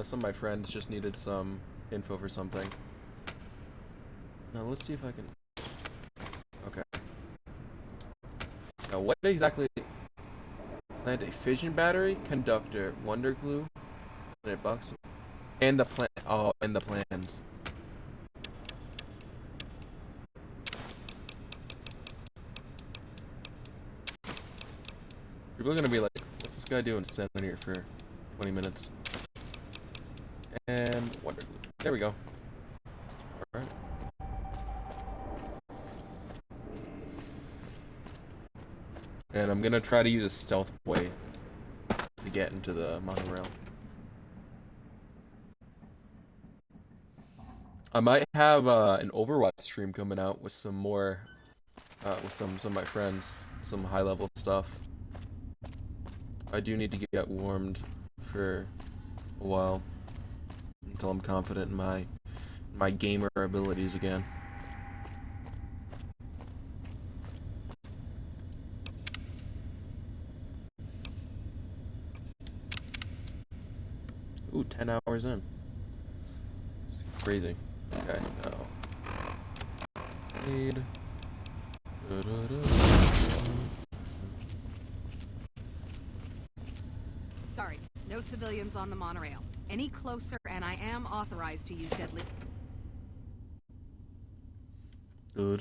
some of my friends just needed some info for something. Now let's see if I can... Okay. Now what exactly... Plant a fission battery, conductor, wonder glue, and it bucks. And the plan... Oh, and the plans. People are gonna be like, what's this guy doing sitting here for 20 minutes? And wonder glue. There we go. Alright. And I'm gonna try to use a stealth way to get into the monorail. I might have an Overwatch stream coming out with some more, with some of my friends, some high level stuff. I do need to get warmed for a while until I'm confident in my gamer abilities again. Ooh, 10 hours in. It's crazy. Okay, now. Aid. Sorry, no civilians on the monorail. Any closer and I am authorized to use deadly... The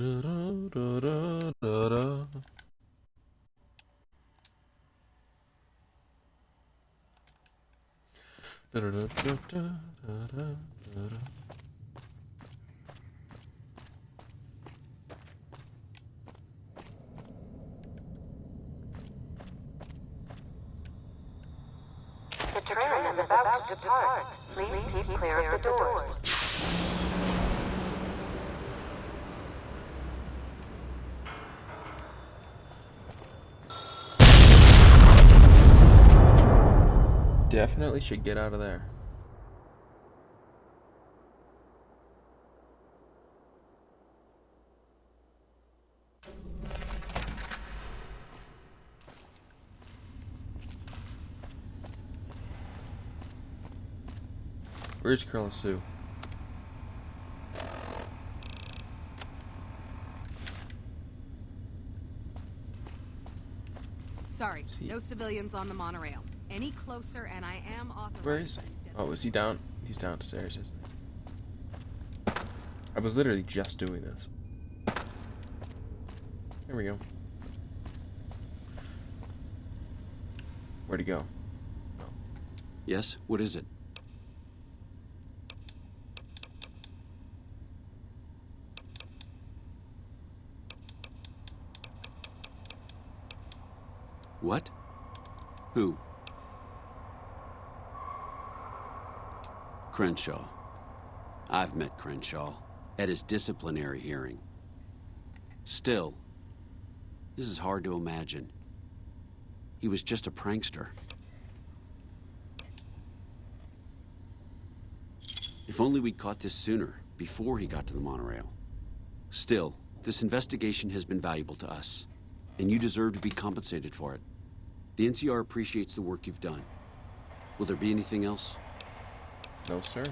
train is about to depart. Please keep clear of the doors. Definitely should get out of there. Where's Colonel Sue? Sorry, no civilians on the monorail. Any closer and I am authorized... Where is he? Oh, is he down? He's downstairs, isn't he? I was literally just doing this. There we go. Where'd he go? Oh. Yes? What is it? What? Who? Crenshaw. I've met Crenshaw at his disciplinary hearing. Still, this is hard to imagine. He was just a prankster. If only we'd caught this sooner, before he got to the monorail. Still, this investigation has been valuable to us, and you deserve to be compensated for it. The NCR appreciates the work you've done. Will there be anything else? No, sir.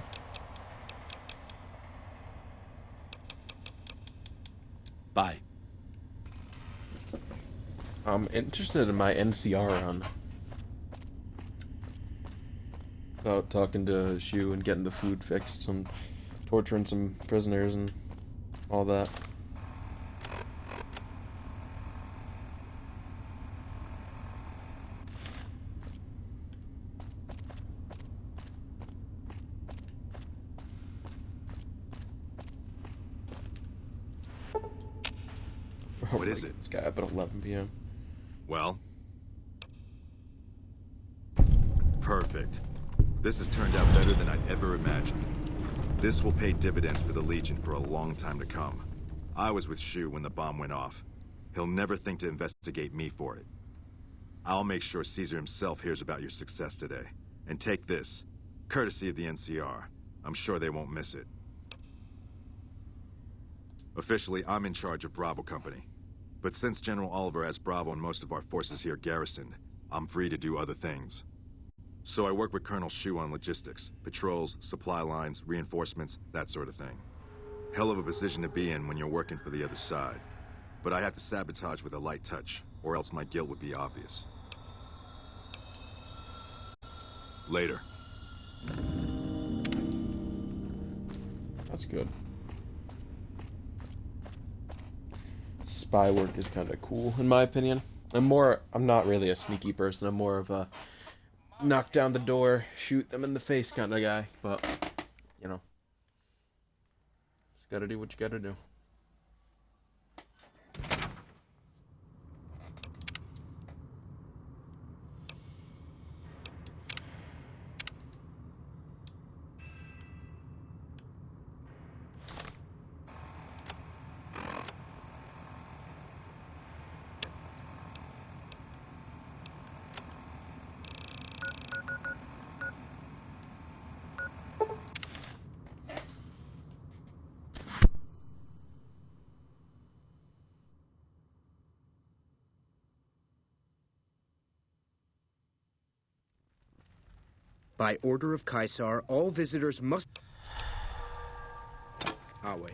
Bye. I'm interested in my NCR run. About talking to Shu and getting the food fixed and torturing some prisoners and all that. What is it? This guy up at 11 p.m. Well? Perfect. This has turned out better than I'd ever imagined. This will pay dividends for the Legion for a long time to come. I was with Shu when the bomb went off. He'll never think to investigate me for it. I'll make sure Caesar himself hears about your success today. And take this, courtesy of the NCR. I'm sure they won't miss it. Officially, I'm in charge of Bravo Company. But since General Oliver has Bravo and most of our forces here garrisoned, I'm free to do other things. So I work with Colonel Shu on logistics, patrols, supply lines, reinforcements, that sort of thing. Hell of a position to be in when you're working for the other side. But I have to sabotage with a light touch, or else my guilt would be obvious. Later. That's good. Spy work is kind of cool, in my opinion. I'm not really a sneaky person. I'm more of a knock down the door, shoot them in the face kind of guy. But, you know, just gotta do what you gotta do. By order of Caesar, all visitors must... I'll wait.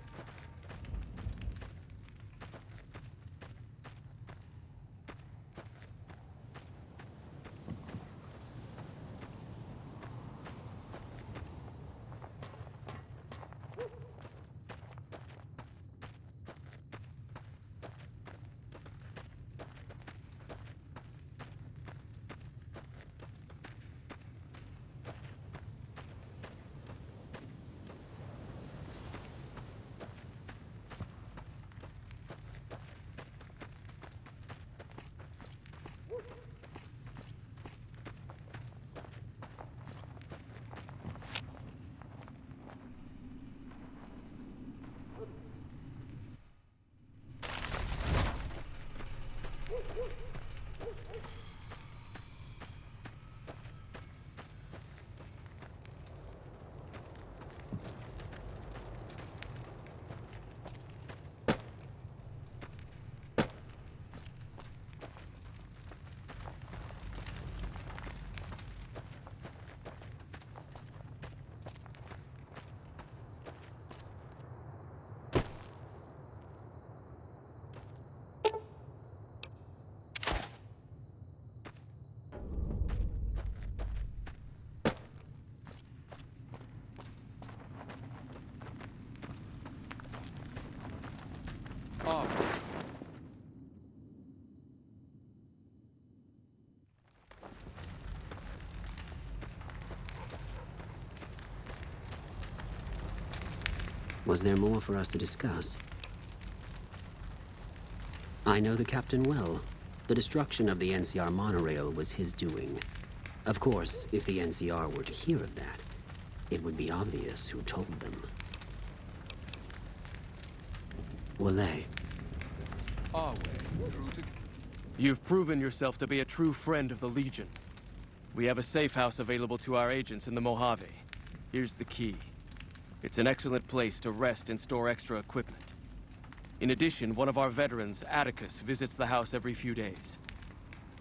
Was there more for us to discuss? I know the captain well. The destruction of the NCR monorail was his doing. Of course, if the NCR were to hear of that, it would be obvious who told them. Wale. You've proven yourself to be a true friend of the Legion. We have a safe house available to our agents in the Mojave. Here's the key. It's an excellent place to rest and store extra equipment. In addition, one of our veterans, Atticus, visits the house every few days.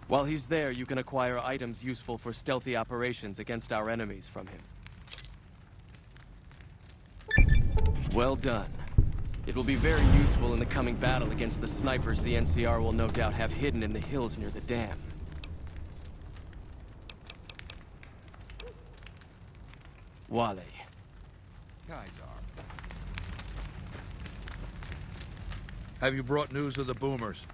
While he's there, you can acquire items useful for stealthy operations against our enemies from him. Well done. It will be very useful in the coming battle against the snipers the NCR will no doubt have hidden in the hills near the dam. Wale. Have you brought news of the boomers?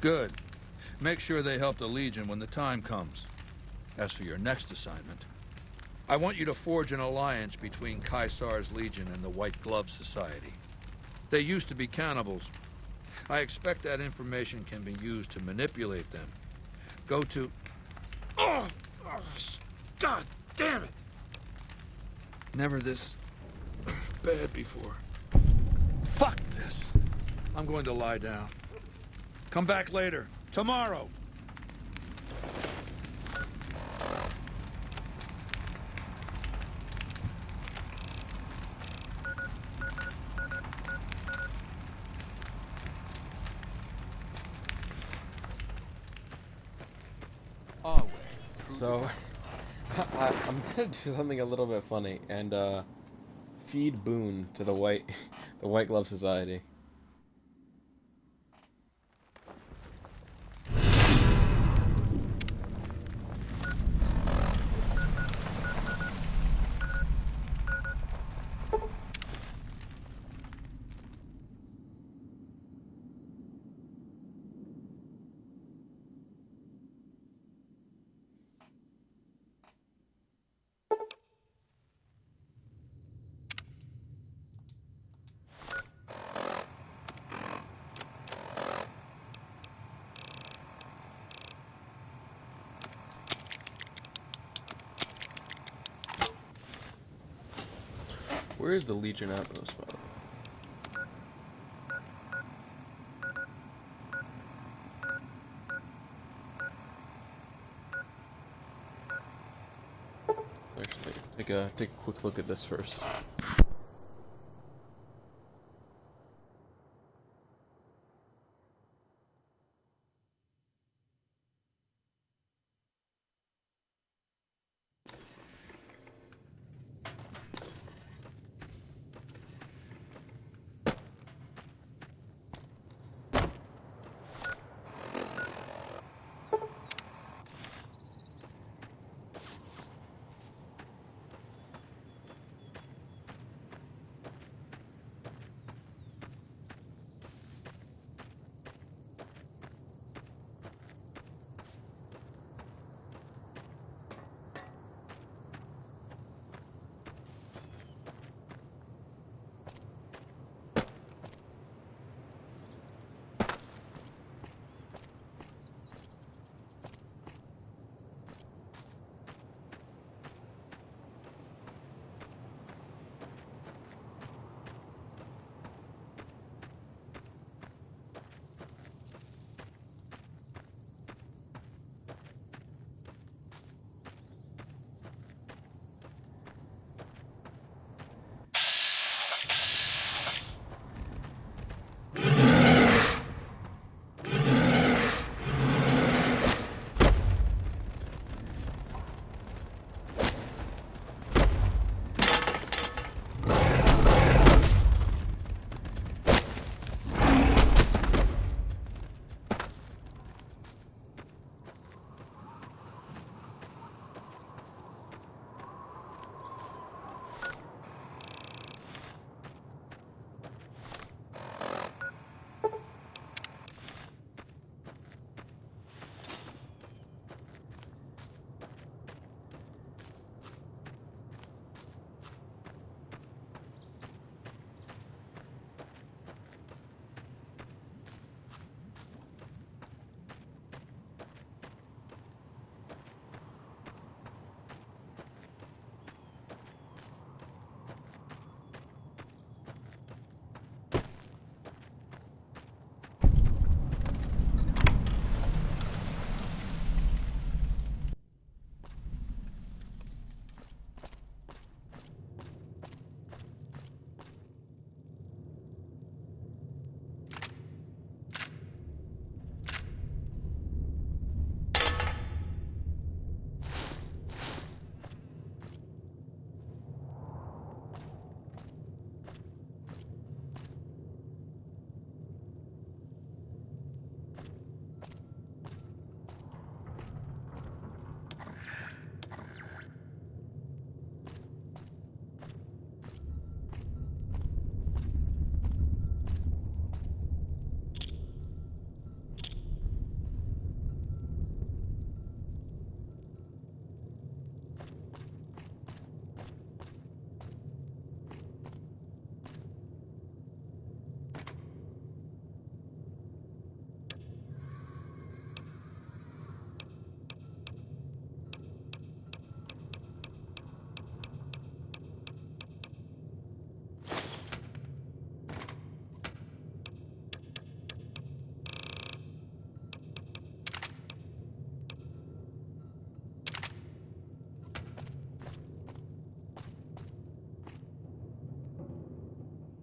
Good. Make sure they help the Legion when the time comes. As for your next assignment, I want you to forge an alliance between Caesar's Legion and the White Glove Society. They used to be cannibals. I expect that information can be used to manipulate them. Go to... Oh, God damn it! Never this bad before. Fuck this. I'm going to lie down. Come back later. Tomorrow. So, I'm gonna do something a little bit funny and feed Boone to the the White Glove Society. Where is the Legion outpost, by the way? So actually, take a quick look at this first.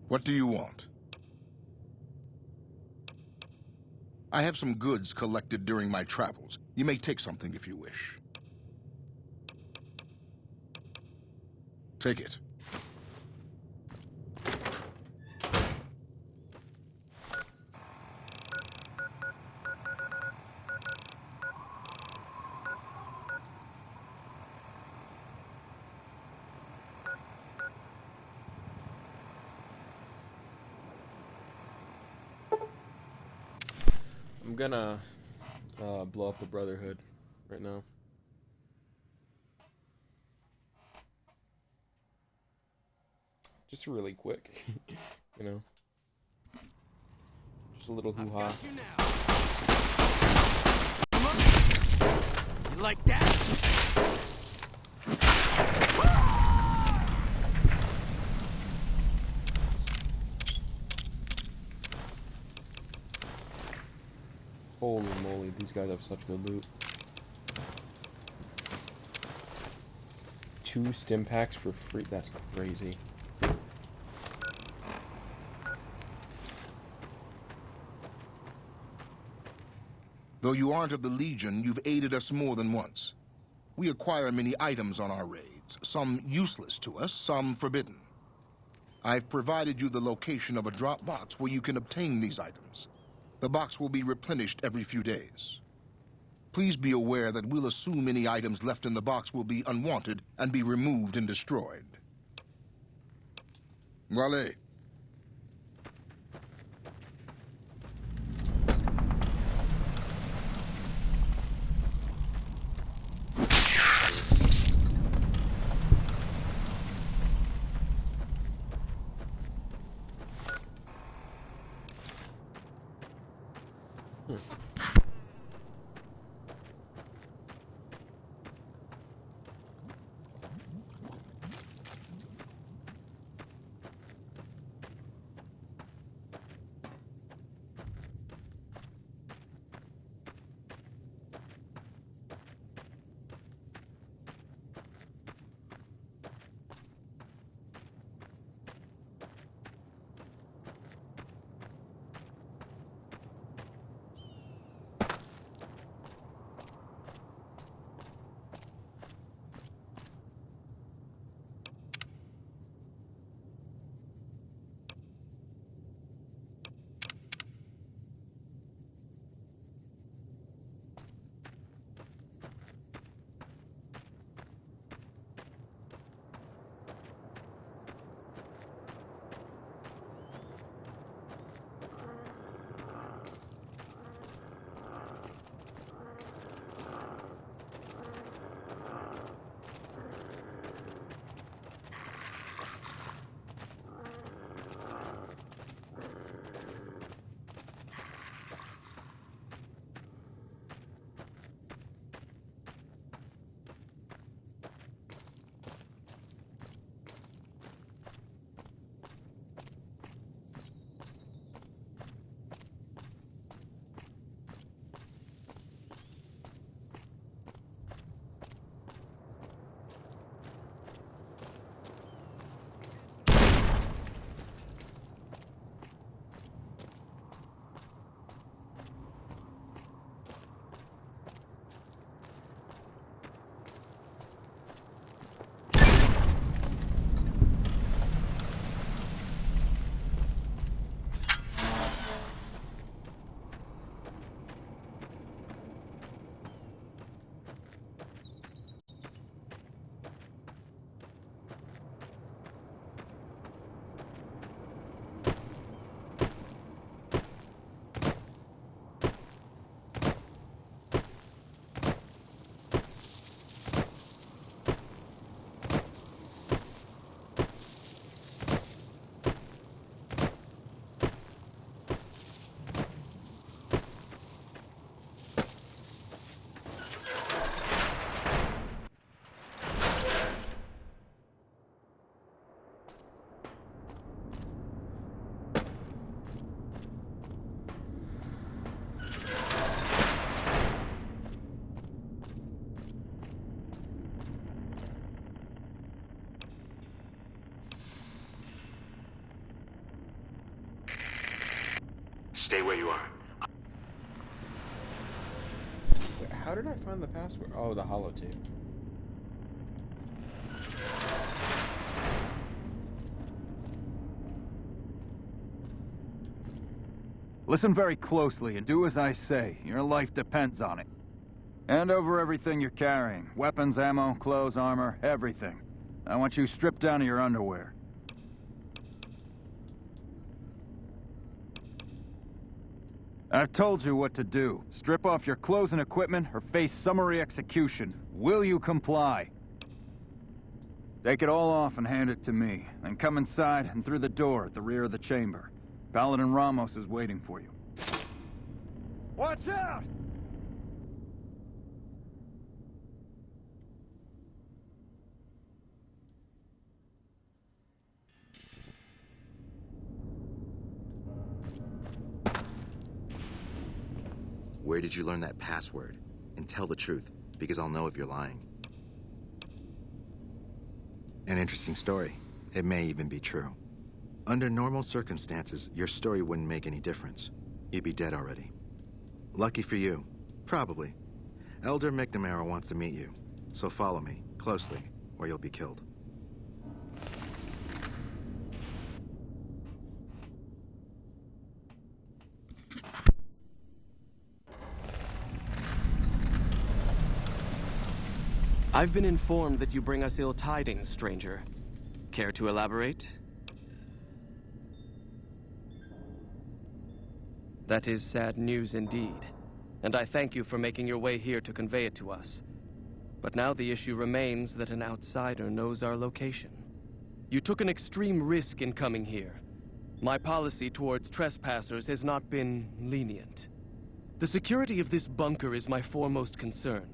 What do you want? I have some goods collected during my travels. You may take something if you wish. Take it. I'm gonna blow up the Brotherhood right now. Just really quick, you know. Just a little hoo-ha. You like that? Holy moly, these guys have such good loot. 2 stim packs for free, that's crazy. Though you aren't of the Legion, you've aided us more than once. We acquire many items on our raids, some useless to us, some forbidden. I've provided you the location of a drop box where you can obtain these items. The box will be replenished every few days. Please be aware that we'll assume any items left in the box will be unwanted and be removed and destroyed. Wale. Stay where you are. Wait, how did I find the password? Oh, the holotape. Listen very closely and do as I say. Your life depends on it. Hand over everything you're carrying. Weapons, ammo, clothes, armor, everything. I want you stripped down to your underwear. I've told you what to do. Strip off your clothes and equipment or face summary execution. Will you comply? Take it all off and hand it to me. Then come inside and through the door at the rear of the chamber. Paladin Ramos is waiting for you. Watch out! Where did you learn that password? And tell the truth, because I'll know if you're lying. An interesting story. It may even be true. Under normal circumstances, your story wouldn't make any difference. You'd be dead already. Lucky for you. Probably. Elder McNamara wants to meet you, so follow me, closely, or you'll be killed. I've been informed that you bring us ill tidings, stranger. Care to elaborate? That is sad news indeed, and I thank you for making your way here to convey it to us. But now the issue remains that an outsider knows our location. You took an extreme risk in coming here. My policy towards trespassers has not been lenient. The security of this bunker is my foremost concern,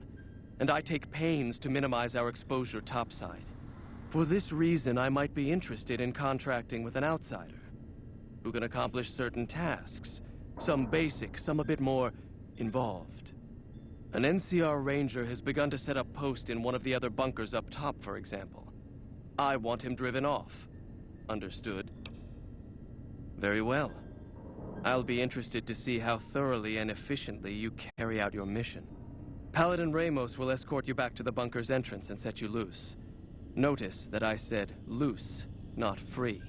and I take pains to minimize our exposure topside. For this reason, I might be interested in contracting with an outsider who can accomplish certain tasks, some basic, some a bit more involved. An NCR ranger has begun to set up post in one of the other bunkers up top, for example. I want him driven off. Understood? Very well. I'll be interested to see how thoroughly and efficiently you carry out your mission. Paladin Ramos will escort you back to the bunker's entrance and set you loose. Notice that I said loose, not free.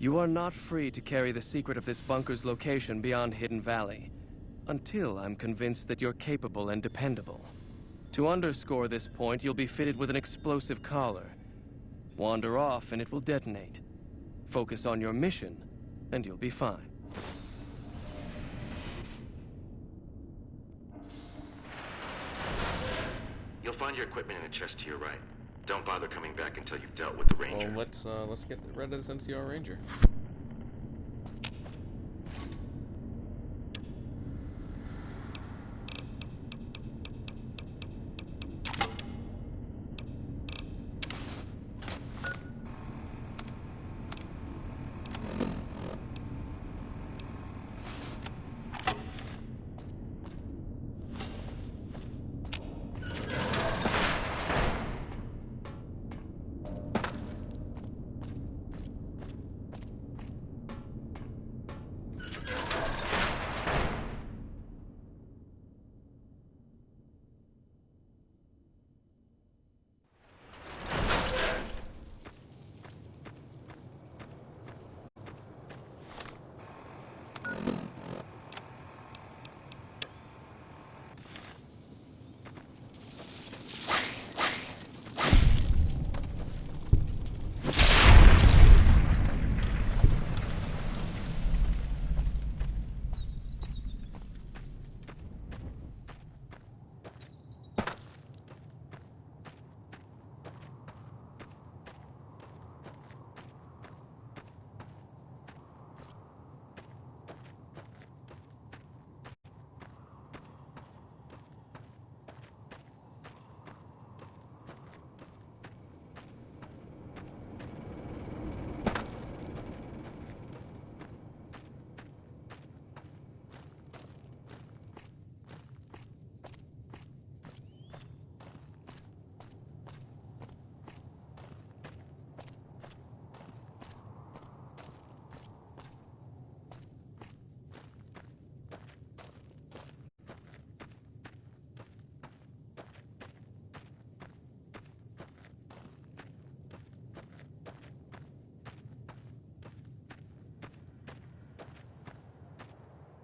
You are not free to carry the secret of this bunker's location beyond Hidden Valley, until I'm convinced that you're capable and dependable. To underscore this point, you'll be fitted with an explosive collar. Wander off and it will detonate. Focus on your mission, and you'll be fine. You'll find your equipment in the chest to your right. Don't bother coming back until you've dealt with the ranger. Well, let's get rid of this NCR ranger.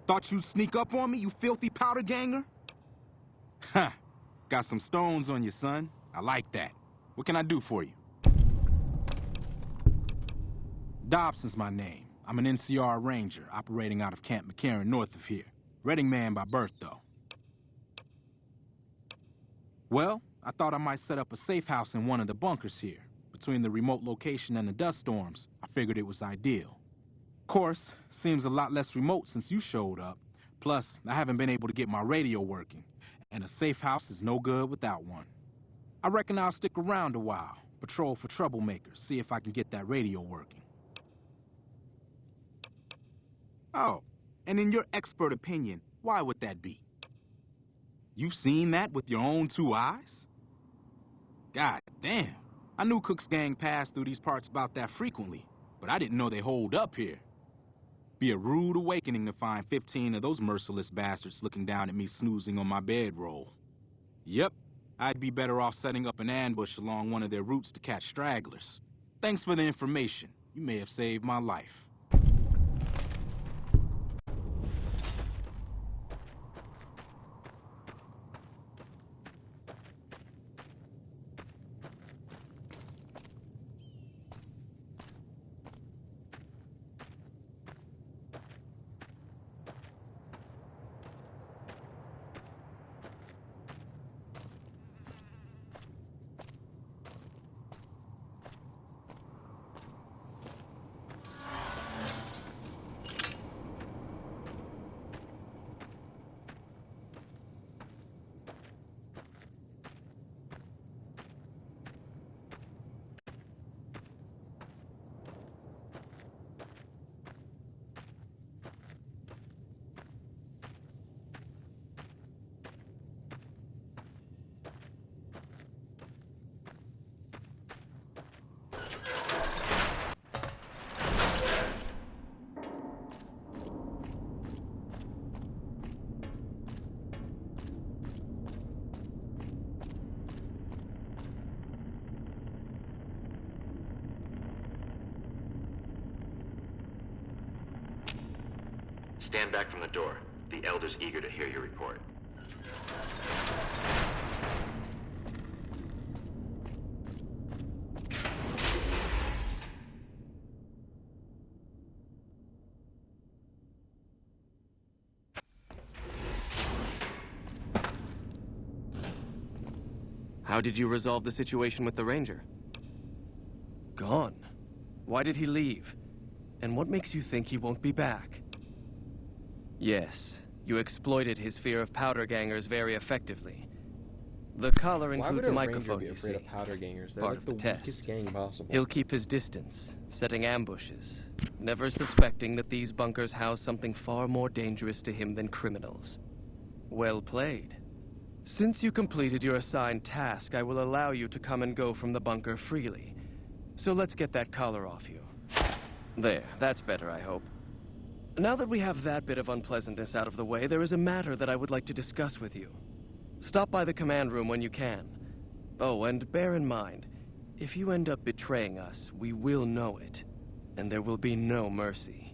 Thought you'd sneak up on me, you filthy powder ganger? Ha! Got some stones on you, son. I like that. What can I do for you? Dobson's my name. I'm an NCR ranger operating out of Camp McCarran north of here. Reading man by birth, though. Well, I thought I might set up a safe house in one of the bunkers here. Between the remote location and the dust storms, I figured it was ideal. Of course, seems a lot less remote since you showed up. Plus, I haven't been able to get my radio working, and a safe house is no good without one. I reckon I'll stick around a while, patrol for troublemakers, see if I can get that radio working. Oh, and in your expert opinion, why would that be? You've seen that with your own two eyes? God damn. I knew Cook's gang passed through these parts about that frequently, but I didn't know they holed up here. Be a rude awakening to find 15 of those merciless bastards looking down at me snoozing on my bedroll. Yep, I'd be better off setting up an ambush along one of their routes to catch stragglers. Thanks for the information. You may have saved my life. Stand back from the door. The Elder's eager to hear your report. How did you resolve the situation with the Ranger? Gone. Why did he leave? And what makes you think he won't be back? Yes, you exploited his fear of powder gangers very effectively. The collar includes a microphone, be you afraid see. of powder gangers? They're Part like of the the test. weakest gang possible. He'll keep his distance, setting ambushes, never suspecting that these bunkers house something far more dangerous to him than criminals. Well played. Since you completed your assigned task, I will allow you to come and go from the bunker freely. So let's get that collar off you. There, that's better, I hope. Now that we have that bit of unpleasantness out of the way, there is a matter that I would like to discuss with you. Stop by the command room when you can. Oh, and bear in mind, if you end up betraying us, we will know it, and there will be no mercy.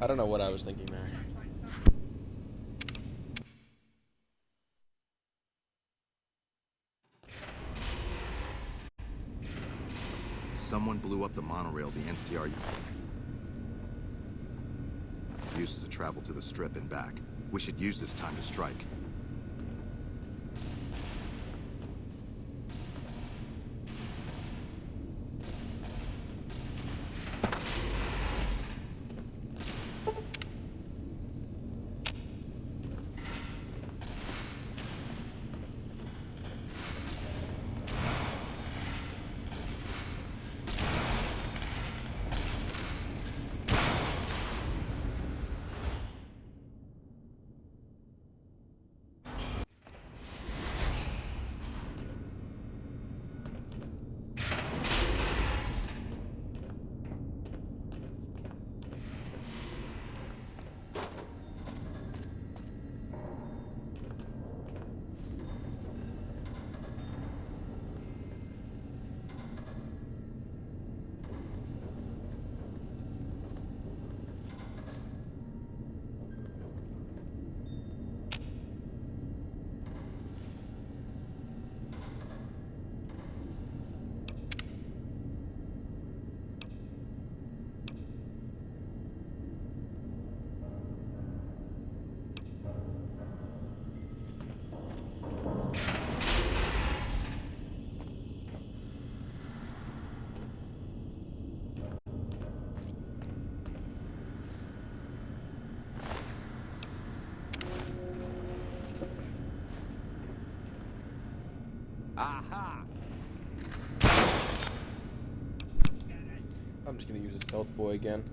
I don't know what I was thinking there. Someone blew up the monorail the NCR uses to travel to the Strip and back. We should use this time to strike. Aha! I'm just gonna use a stealth boy again.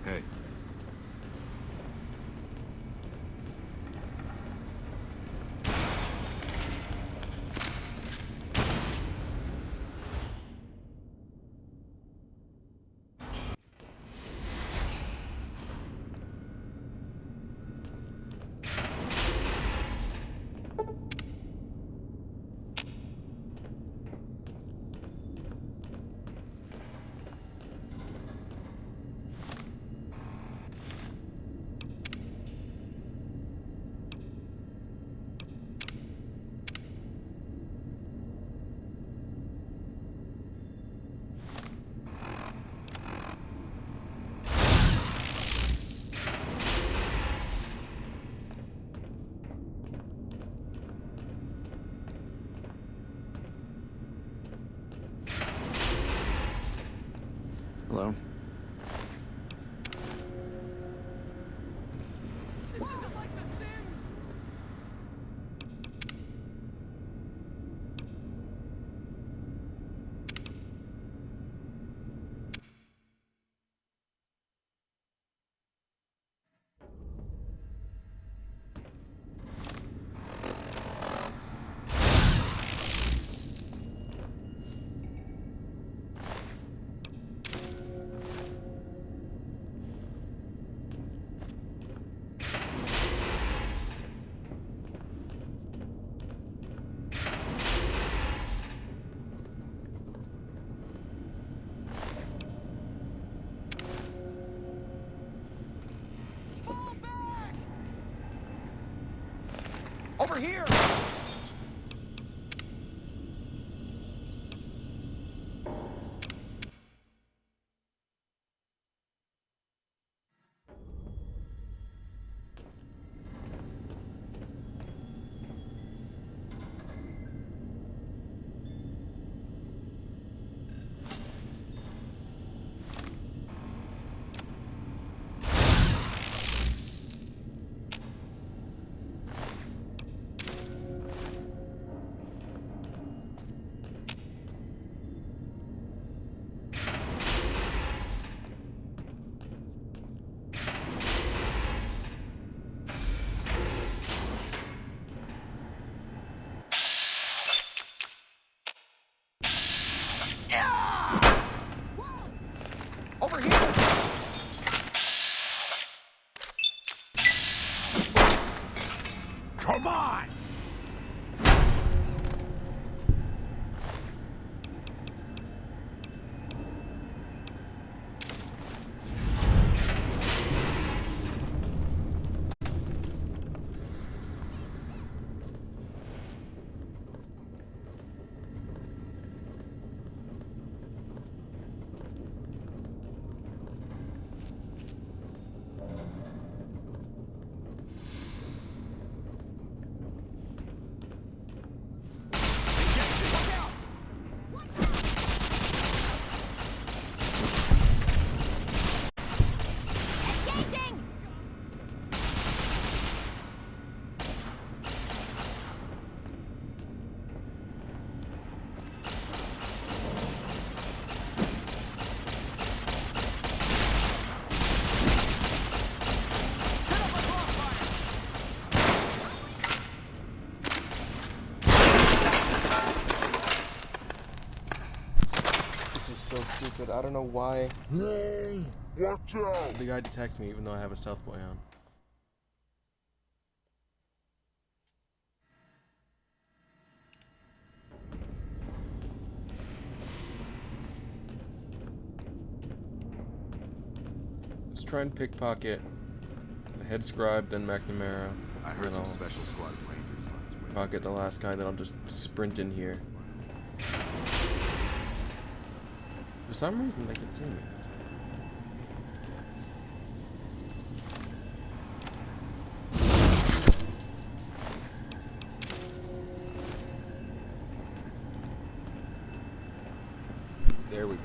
Hey. Hello? This isn't like The Sims! Over here! Over here! Come on! but I don't know why. No! Watch out! The guy detects me even though I have a stealth boy on. Let's try and pickpocket the head scribe, then McNamara. I heard some special squad of rangers on its way. Pocket the last guy, then I'll just sprint in here. For some reason, they can see me. There we go.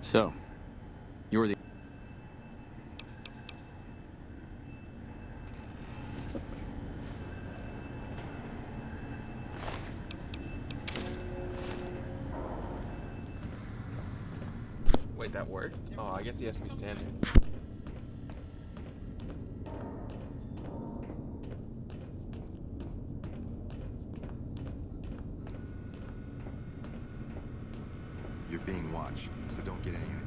So, you're the... Wait, that worked? Oh, I guess he has to be standing. You're being watched, so don't get any ideas.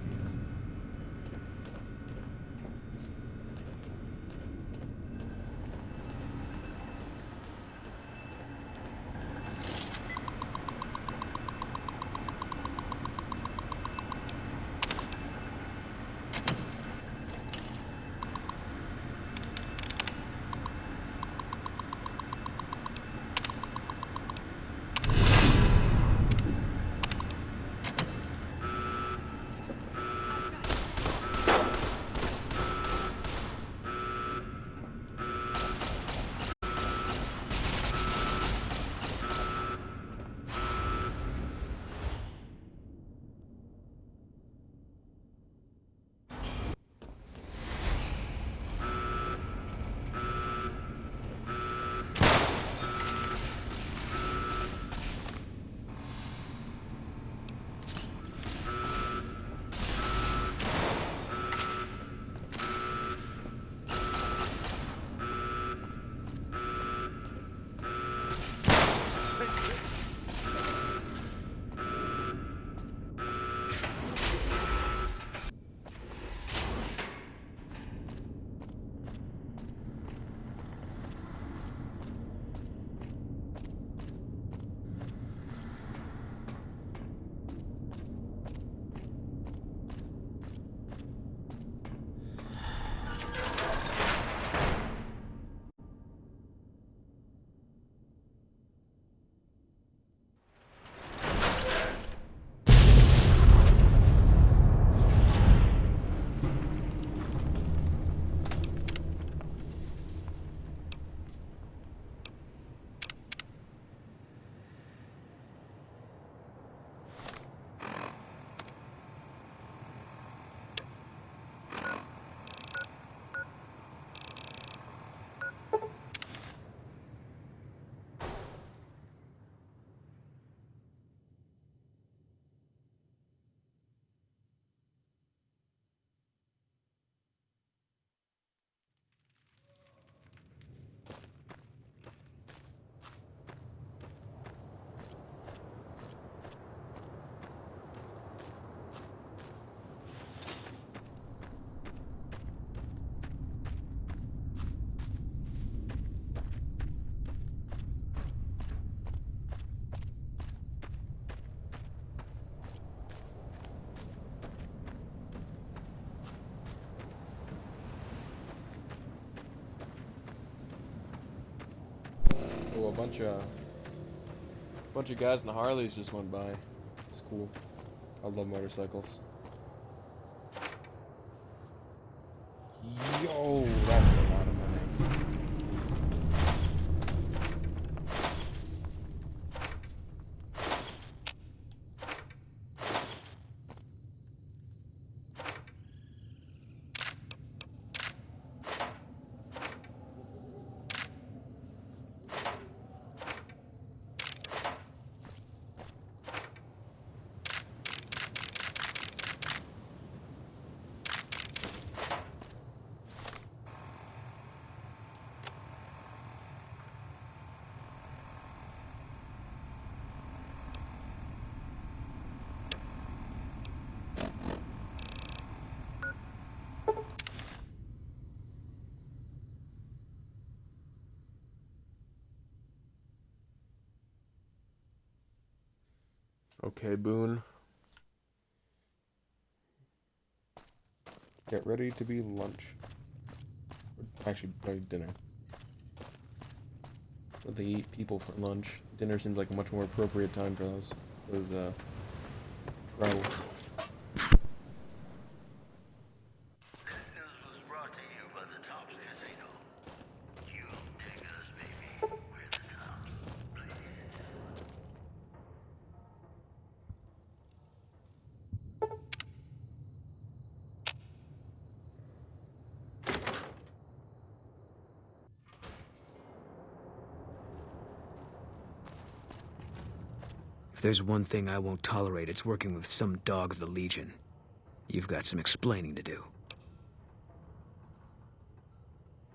Oh, a bunch of guys in the Harleys just went by. It's cool. I love motorcycles. Yo, that's a lot of money. Okay, Boone. Get ready to be lunch. Actually, probably dinner. But they eat people for lunch. Dinner seems like a much more appropriate time for those travels. If there's one thing I won't tolerate, it's working with some dog of the Legion. You've got some explaining to do.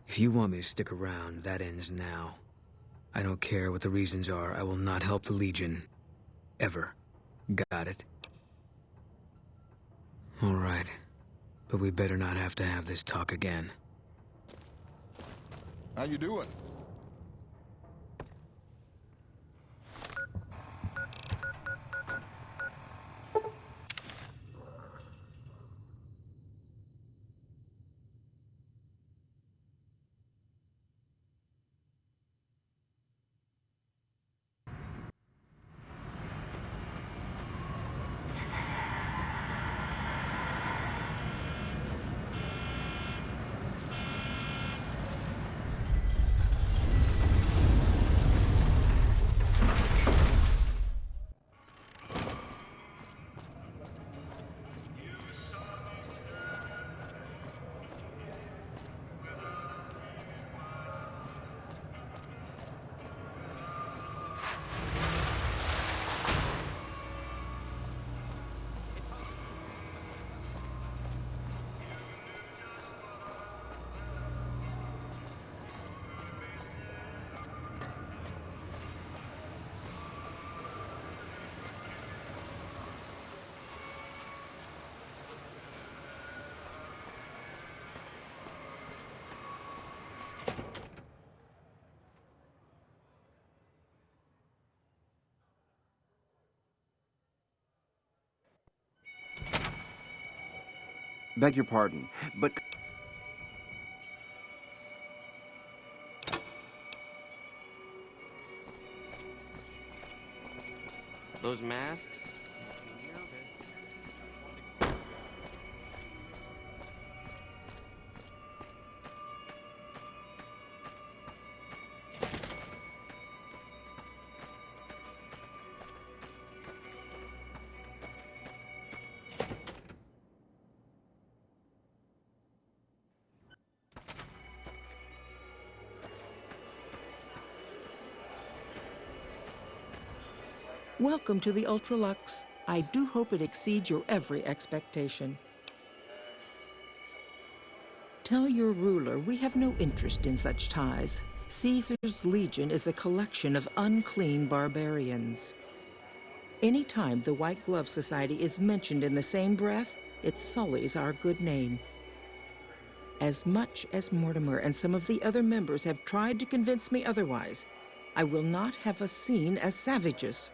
If you want me to stick around, that ends now. I don't care what the reasons are. I will not help the Legion. Ever. Got it? All right. But we better not have to have this talk again. How you doing? Beg your pardon, but... Those masks? Welcome to the Ultralux. I do hope it exceeds your every expectation. Tell your ruler we have no interest in such ties. Caesar's Legion is a collection of unclean barbarians. Anytime the White Glove Society is mentioned in the same breath, it sullies our good name. As much as Mortimer and some of the other members have tried to convince me otherwise, I will not have us seen as savages.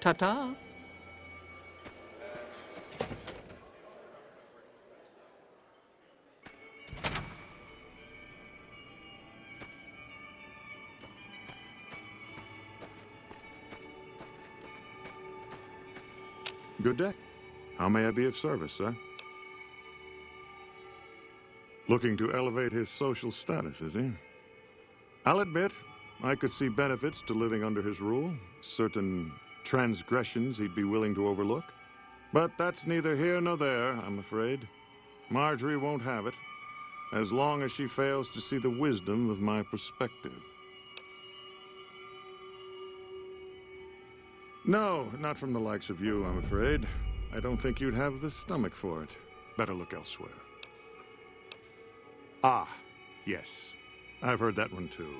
Ta-ta. Good day. How may I be of service, sir? Looking to elevate his social status, is he? I'll admit, I could see benefits to living under his rule. Certain transgressions he'd be willing to overlook. But that's neither here nor there, I'm afraid. Marjorie won't have it, as long as she fails to see the wisdom of my perspective. No, not from the likes of you, I'm afraid. I don't think you'd have the stomach for it. Better look elsewhere. Ah, yes. I've heard that one too.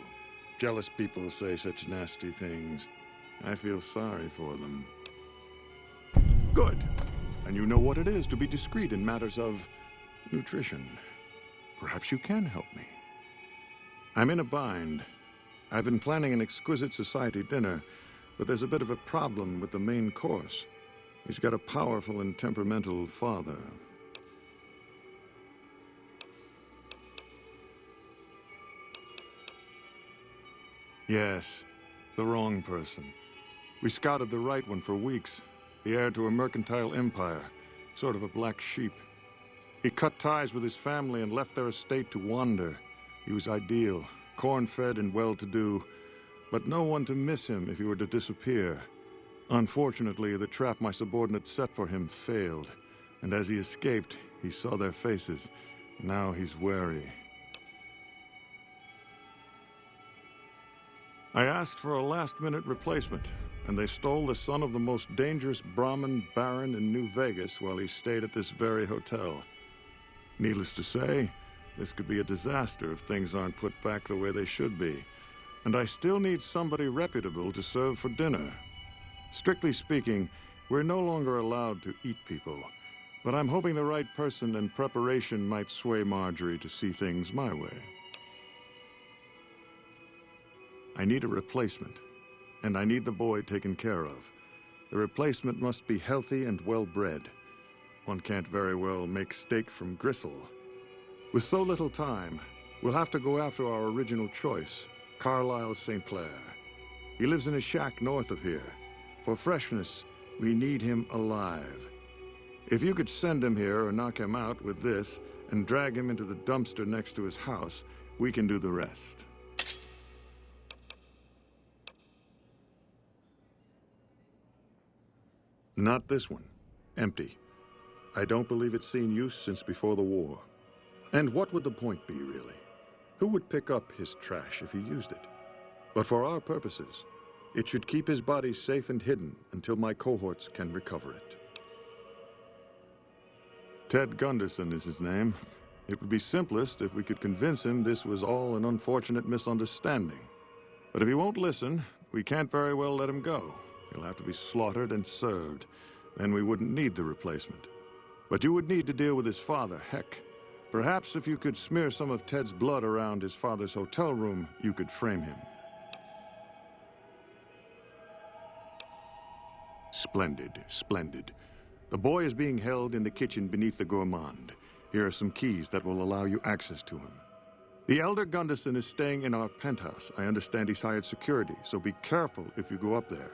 Jealous people say such nasty things. I feel sorry for them. Good. And you know what it is to be discreet in matters of nutrition. Perhaps you can help me. I'm in a bind. I've been planning an exquisite society dinner, but there's a bit of a problem with the main course. He's got a powerful and temperamental father. Yes, the wrong person. We scouted the right one for weeks. The heir to a mercantile empire, sort of a black sheep. He cut ties with his family and left their estate to wander. He was ideal, corn-fed and well-to-do, but no one to miss him if he were to disappear. Unfortunately, the trap my subordinates set for him failed, and as he escaped, he saw their faces. Now he's wary. I asked for a last-minute replacement, and they stole the son of the most dangerous Brahmin baron in New Vegas while he stayed at this very hotel. Needless to say, this could be a disaster if things aren't put back the way they should be. And I still need somebody reputable to serve for dinner. Strictly speaking, we're no longer allowed to eat people, but I'm hoping the right person and preparation might sway Marjorie to see things my way. I need a replacement, and I need the boy taken care of. The replacement must be healthy and well-bred. One can't very well make steak from gristle. With so little time, we'll have to go after our original choice, Carlisle St. Clair. He lives in a shack north of here. For freshness, we need him alive. If you could send him here or knock him out with this and drag him into the dumpster next to his house, we can do the rest. Not this one. Empty. I don't believe it's seen use since before the war. And what would the point be, really? Who would pick up his trash if he used it? But for our purposes, it should keep his body safe and hidden until my cohorts can recover it. Ted Gunderson is his name. It would be simplest if we could convince him this was all an unfortunate misunderstanding. But if he won't listen, we can't very well let him go. He'll have to be slaughtered and served. Then we wouldn't need the replacement. But you would need to deal with his father, Heck. Perhaps if you could smear some of Ted's blood around his father's hotel room, you could frame him. Splendid, splendid. The boy is being held in the kitchen beneath the gourmand. Here are some keys that will allow you access to him. The Elder Gunderson is staying in our penthouse. I understand he's hired security, so be careful if you go up there.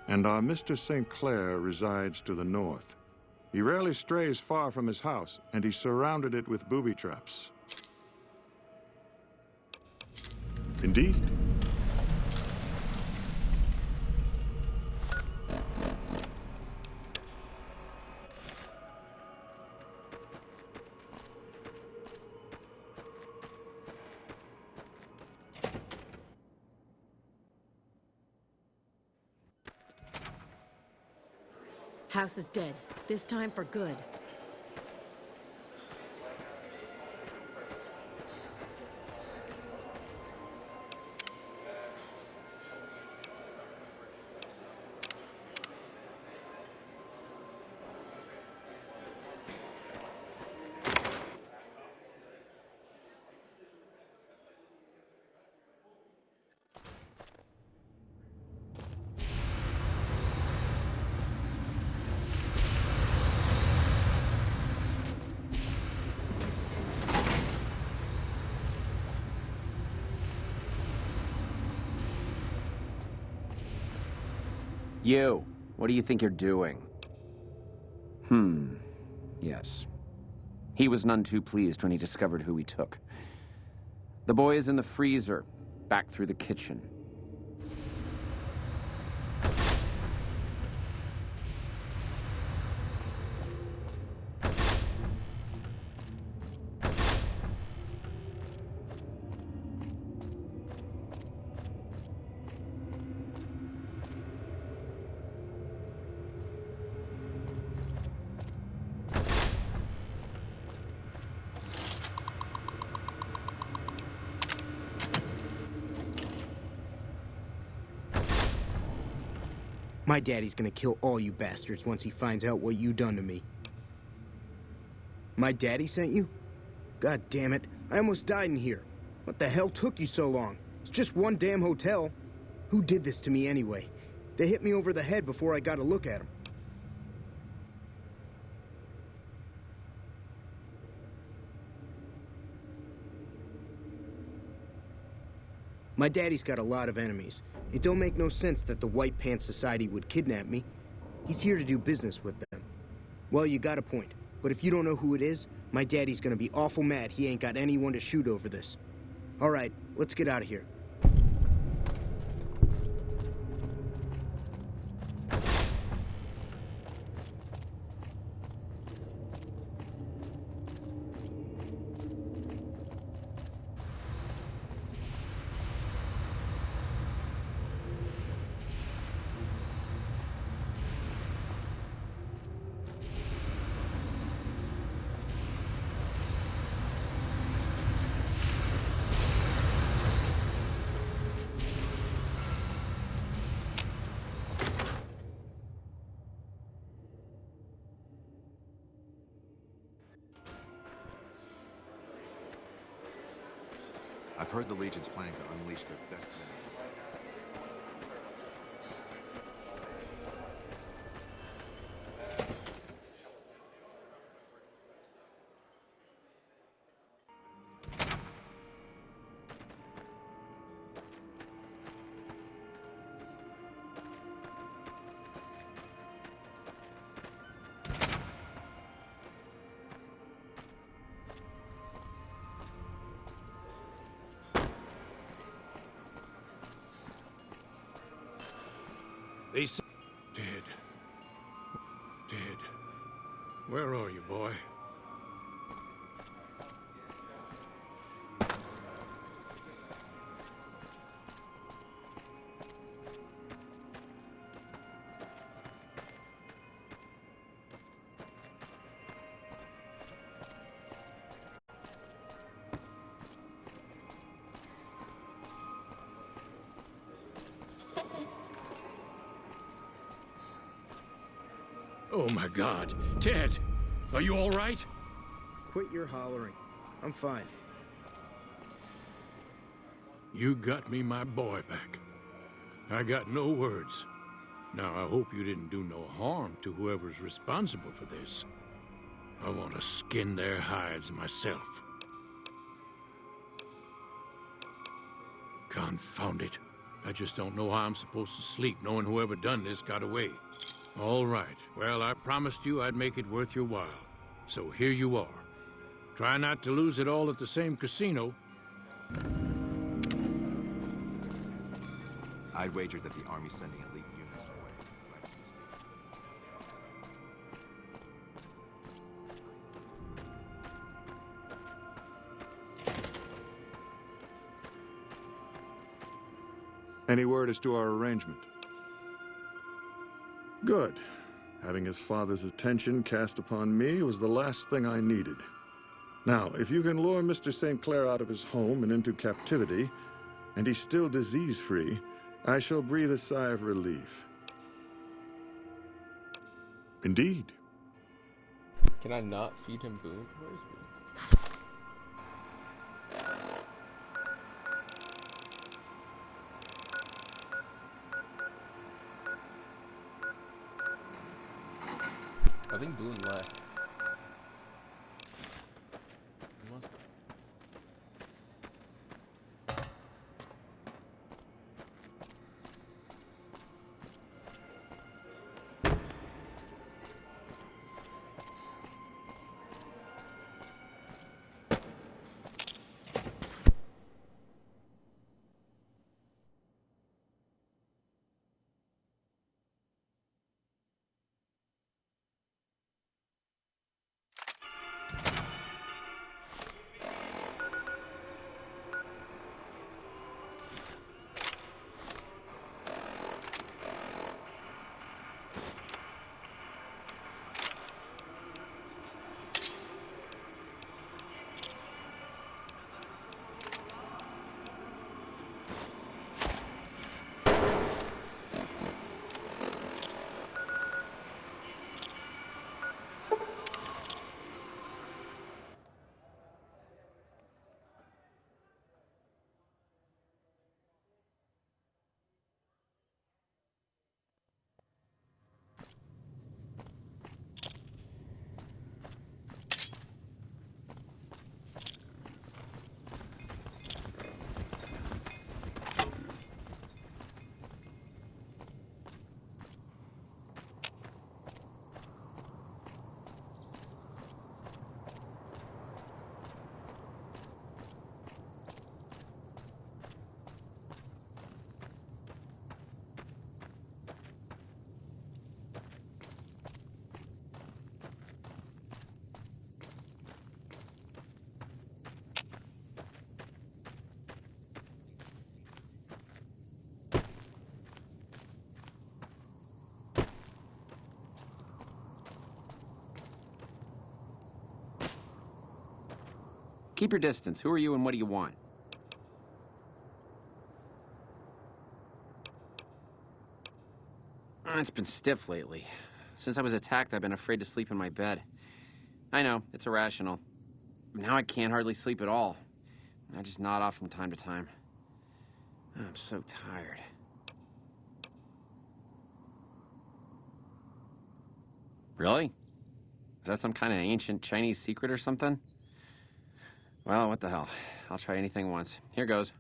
And our Mr. St. Clair resides to the north. He rarely strays far from his house, and he surrounded it with booby traps. Indeed. House is dead. This time for good. You, what do you think you're doing? Yes. He was none too pleased when he discovered who he took. The boy is in the freezer, back through the kitchen. My daddy's gonna kill all you bastards once he finds out what you done to me. My daddy sent you? God damn it, I almost died in here. What the hell took you so long? It's just one damn hotel. Who did this to me anyway? They hit me over the head before I got a look at them. My daddy's got a lot of enemies. It don't make no sense that the White Pants Society would kidnap me. He's here to do business with them. Well, you got a point. But if you don't know who it is, my daddy's gonna be awful mad he ain't got anyone to shoot over this. All right, let's get out of here. I've heard the Legion's planning to unleash their best villains. They say... Dead. Dead. Where are you, boy? Oh my God. Ted! Are you all right? Quit your hollering. I'm fine. You got me my boy back. I got no words. Now, I hope you didn't do no harm to whoever's responsible for this. I want to skin their hides myself. Confound it. I just don't know how I'm supposed to sleep knowing whoever done this got away. All right. Well, I promised you I'd make it worth your while. So here you are. Try not to lose it all at the same casino. I'd wagered that the Army's sending elite units our way. Right to the station. Any word as to our arrangement? Good. Having his father's attention cast upon me was the last thing I needed. Now, if you can lure Mr. St. Clair out of his home and into captivity, and he's still disease-free, I shall breathe a sigh of relief. Indeed. Can I not feed him Boone? Where's Boone? I think Boone left. He must have. Keep your distance. Who are you and what do you want? It's been stiff lately. Since I was attacked, I've been afraid to sleep in my bed. I know, it's irrational. Now I can't hardly sleep at all. I just nod off from time to time. I'm so tired. Really? Is that some kind of ancient Chinese secret or something? Well, what the hell. I'll try anything once. Here goes.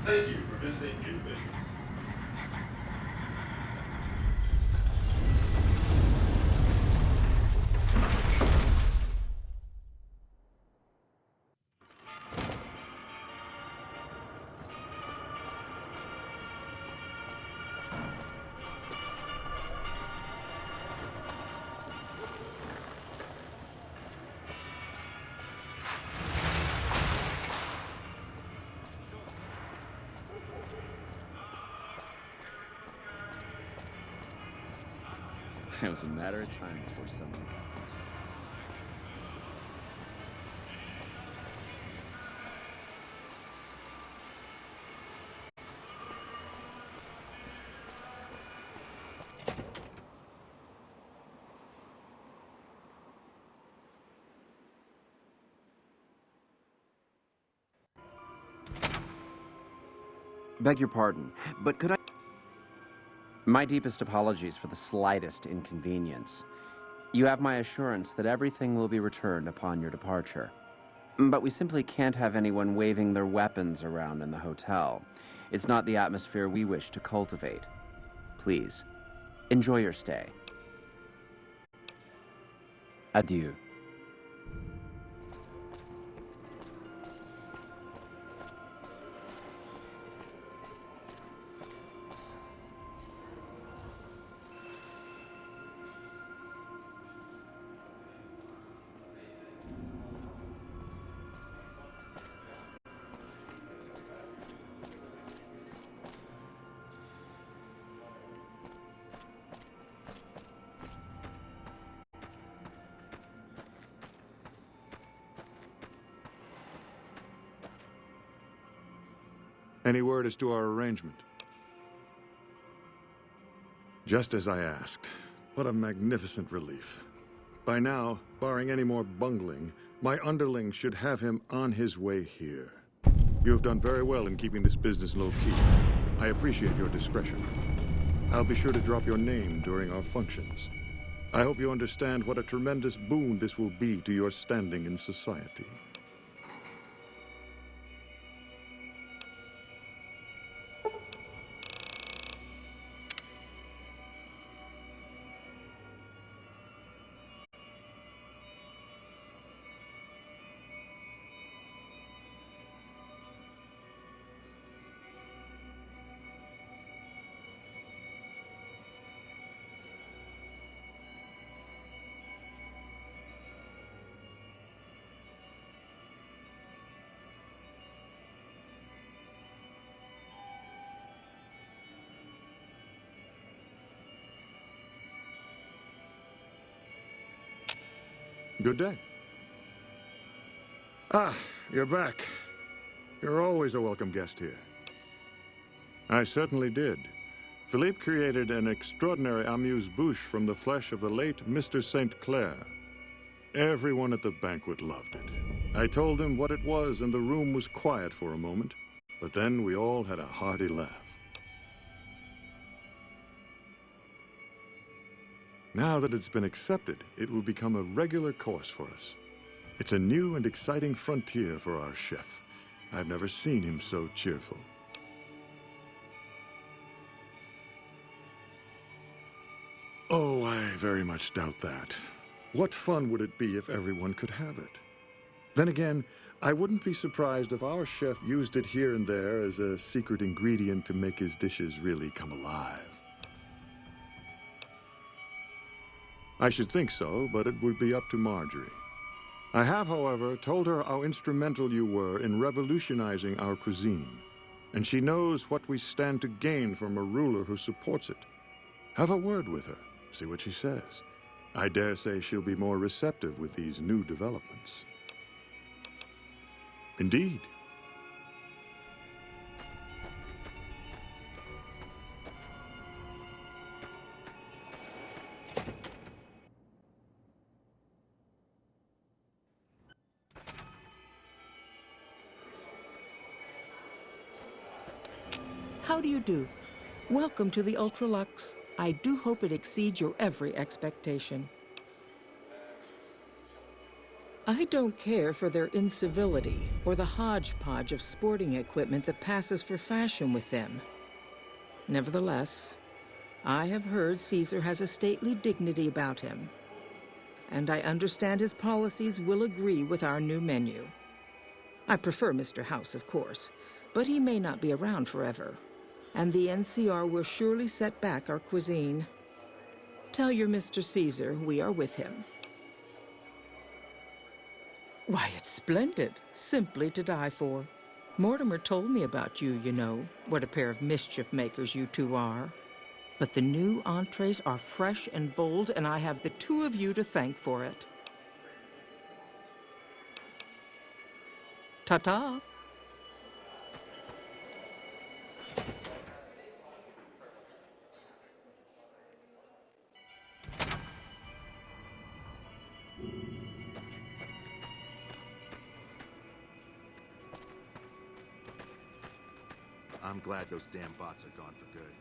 Thank you for visiting New Vegas. It was a matter of time before someone got to us. Beg your pardon, but could I... My deepest apologies for the slightest inconvenience. You have my assurance that everything will be returned upon your departure. But we simply can't have anyone waving their weapons around in the hotel. It's not the atmosphere we wish to cultivate. Please, enjoy your stay. Adieu. Any word as to our arrangement? Just as I asked. What a magnificent relief. By now, barring any more bungling, my underlings should have him on his way here. You have done very well in keeping this business low-key. I appreciate your discretion. I'll be sure to drop your name during our functions. I hope you understand what a tremendous boon this will be to your standing in society. Good day. Ah, you're back. You're always a welcome guest here. I certainly did. Philippe created an extraordinary amuse-bouche from the flesh of the late Mr. St. Clair. Everyone at the banquet loved it. I told them what it was, and the room was quiet for a moment. But then we all had a hearty laugh. Now that it's been accepted, it will become a regular course for us. It's a new and exciting frontier for our chef. I've never seen him so cheerful. Oh, I very much doubt that. What fun would it be if everyone could have it? Then again, I wouldn't be surprised if our chef used it here and there as a secret ingredient to make his dishes really come alive. I should think so, but it would be up to Marjorie. I have, however, told her how instrumental you were in revolutionizing our cuisine, and she knows what we stand to gain from a ruler who supports it. Have a word with her, see what she says. I dare say she'll be more receptive with these new developments. Indeed. How do you do? Welcome to the Ultralux. I do hope it exceeds your every expectation. I don't care for their incivility or the hodgepodge of sporting equipment that passes for fashion with them. Nevertheless, I have heard Caesar has a stately dignity about him, and I understand his policies will agree with our new menu. I prefer Mr. House, of course, but he may not be around forever, and the NCR will surely set back our cuisine. Tell your Mr. Caesar we are with him. Why, it's splendid. Simply to die for. Mortimer told me about you, you know, what a pair of mischief makers you two are. But the new entrees are fresh and bold, and I have the two of you to thank for it. Ta-ta. I'm glad those damn bots are gone for good.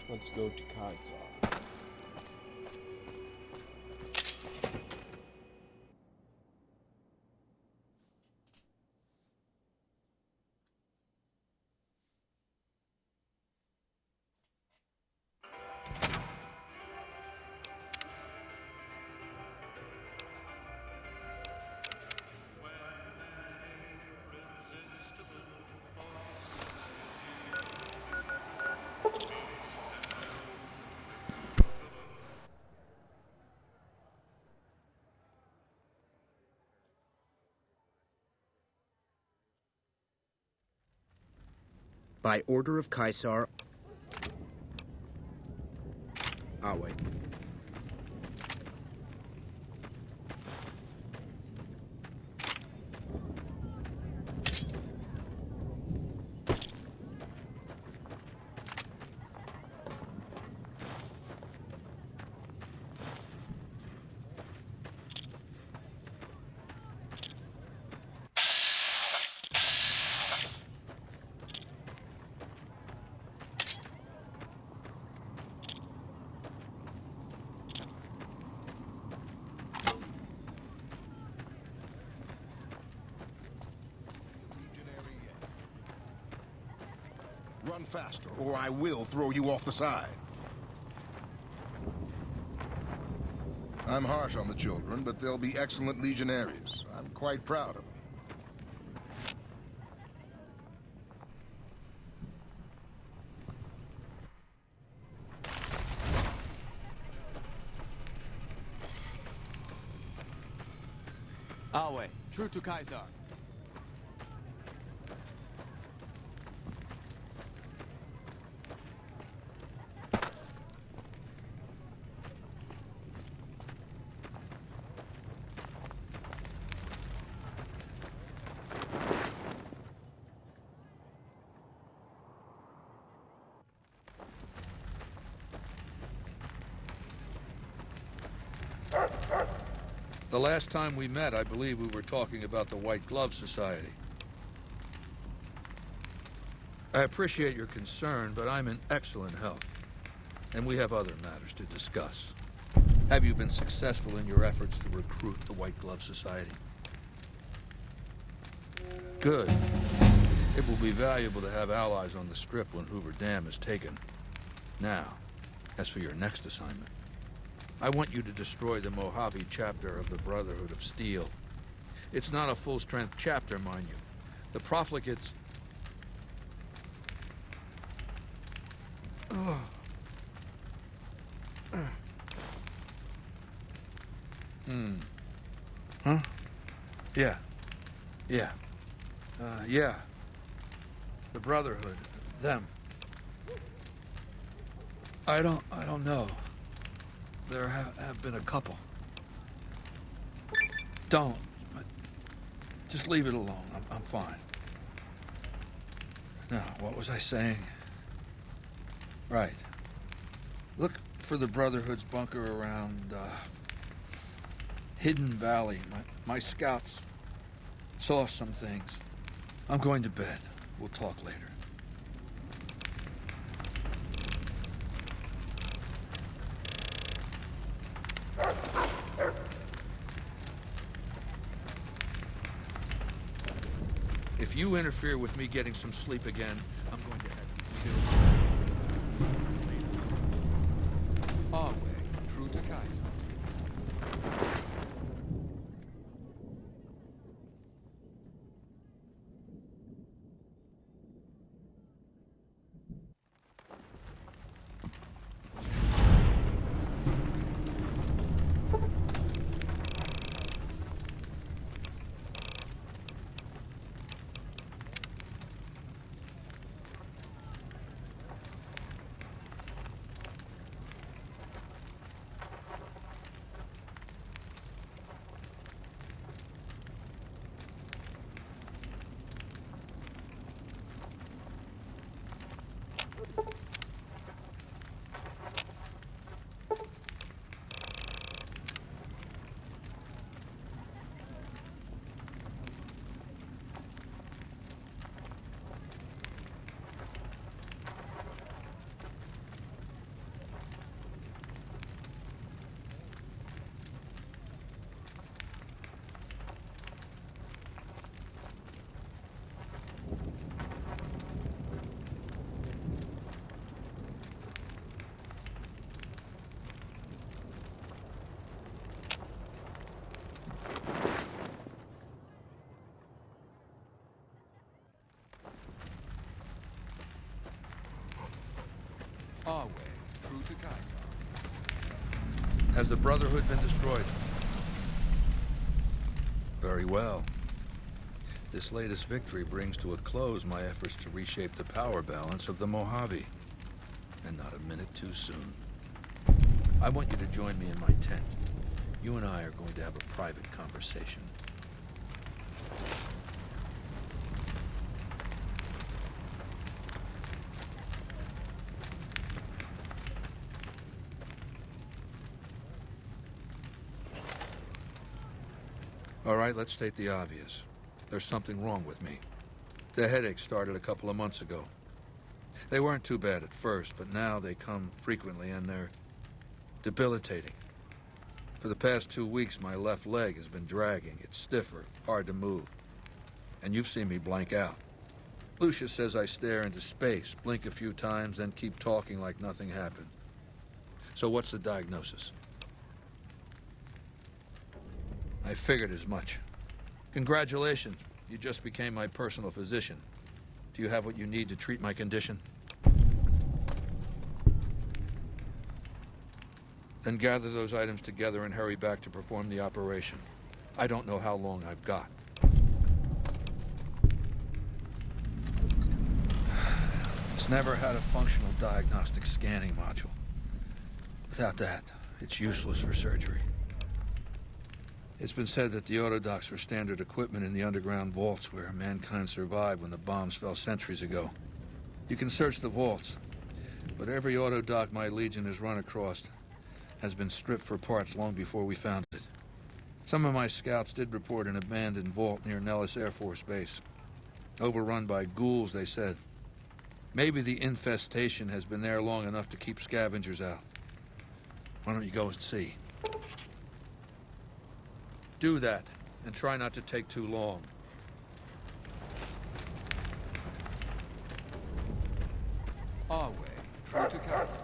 Let's go to Caesar. By order of Caesar, I'll wait. Run faster, or I will throw you off the side. I'm harsh on the children, but they'll be excellent legionaries. I'm quite proud of them. Alway, true to Caesar. The last time we met, I believe we were talking about the White Glove Society. I appreciate your concern, but I'm in excellent health, and we have other matters to discuss. Have you been successful in your efforts to recruit the White Glove Society? Good. It will be valuable to have allies on the Strip when Hoover Dam is taken. Now, as for your next assignment, I want you to destroy the Mojave chapter of the Brotherhood of Steel. It's not a full-strength chapter, mind you. The profligates... Oh. Huh? Yeah. Yeah. Yeah. The Brotherhood. Them. I don't know. There have been a couple. Don't. Just leave it alone. I'm fine. Now, what was I saying? Right. Look for the Brotherhood's bunker around, Hidden Valley. My scouts saw some things. I'm going to bed. We'll talk later. If you interfere with me getting some sleep again, I'm going to have you killed. Our way, true to Kaiser. Our way, true to Kaiser. Has the Brotherhood been destroyed? Very well. This latest victory brings to a close my efforts to reshape the power balance of the Mojave. And not a minute too soon. I want you to join me in my tent. You and I are going to have a private conversation. All right, let's state the obvious. There's something wrong with me. The headaches started a couple of months ago. They weren't too bad at first, but now they come frequently and they're debilitating. For the past 2 weeks, my left leg has been dragging. It's stiffer, hard to move. And you've seen me blank out. Lucia says I stare into space, blink a few times, then keep talking like nothing happened. So what's the diagnosis? I figured as much. Congratulations. You just became my personal physician. Do you have what you need to treat my condition? Then gather those items together and hurry back to perform the operation. I don't know how long I've got. It's never had a functional diagnostic scanning module. Without that, it's useless for surgery. It's been said that the autodocs were standard equipment in the underground vaults where mankind survived when the bombs fell centuries ago. You can search the vaults, but every autodoc my Legion has run across has been stripped for parts long before we found it. Some of my scouts did report an abandoned vault near Nellis Air Force Base. Overrun by ghouls, they said. Maybe the infestation has been there long enough to keep scavengers out. Why don't you go and see? Do that, and try not to take too long. Our way, true to counsel.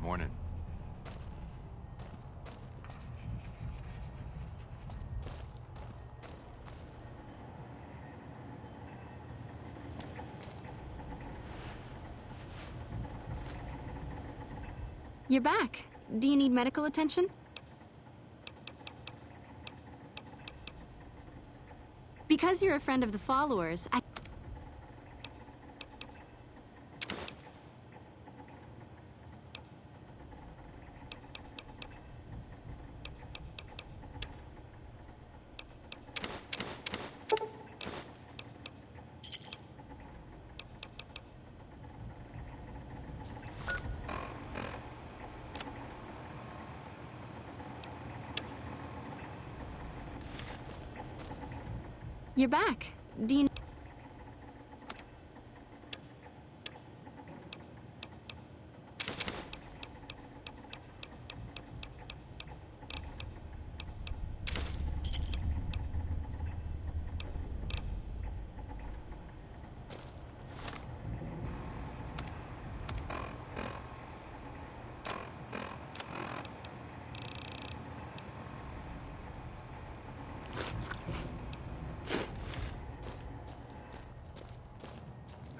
Morning. You're back. Do you need medical attention? Because you're a friend of the followers, You're back. Do you...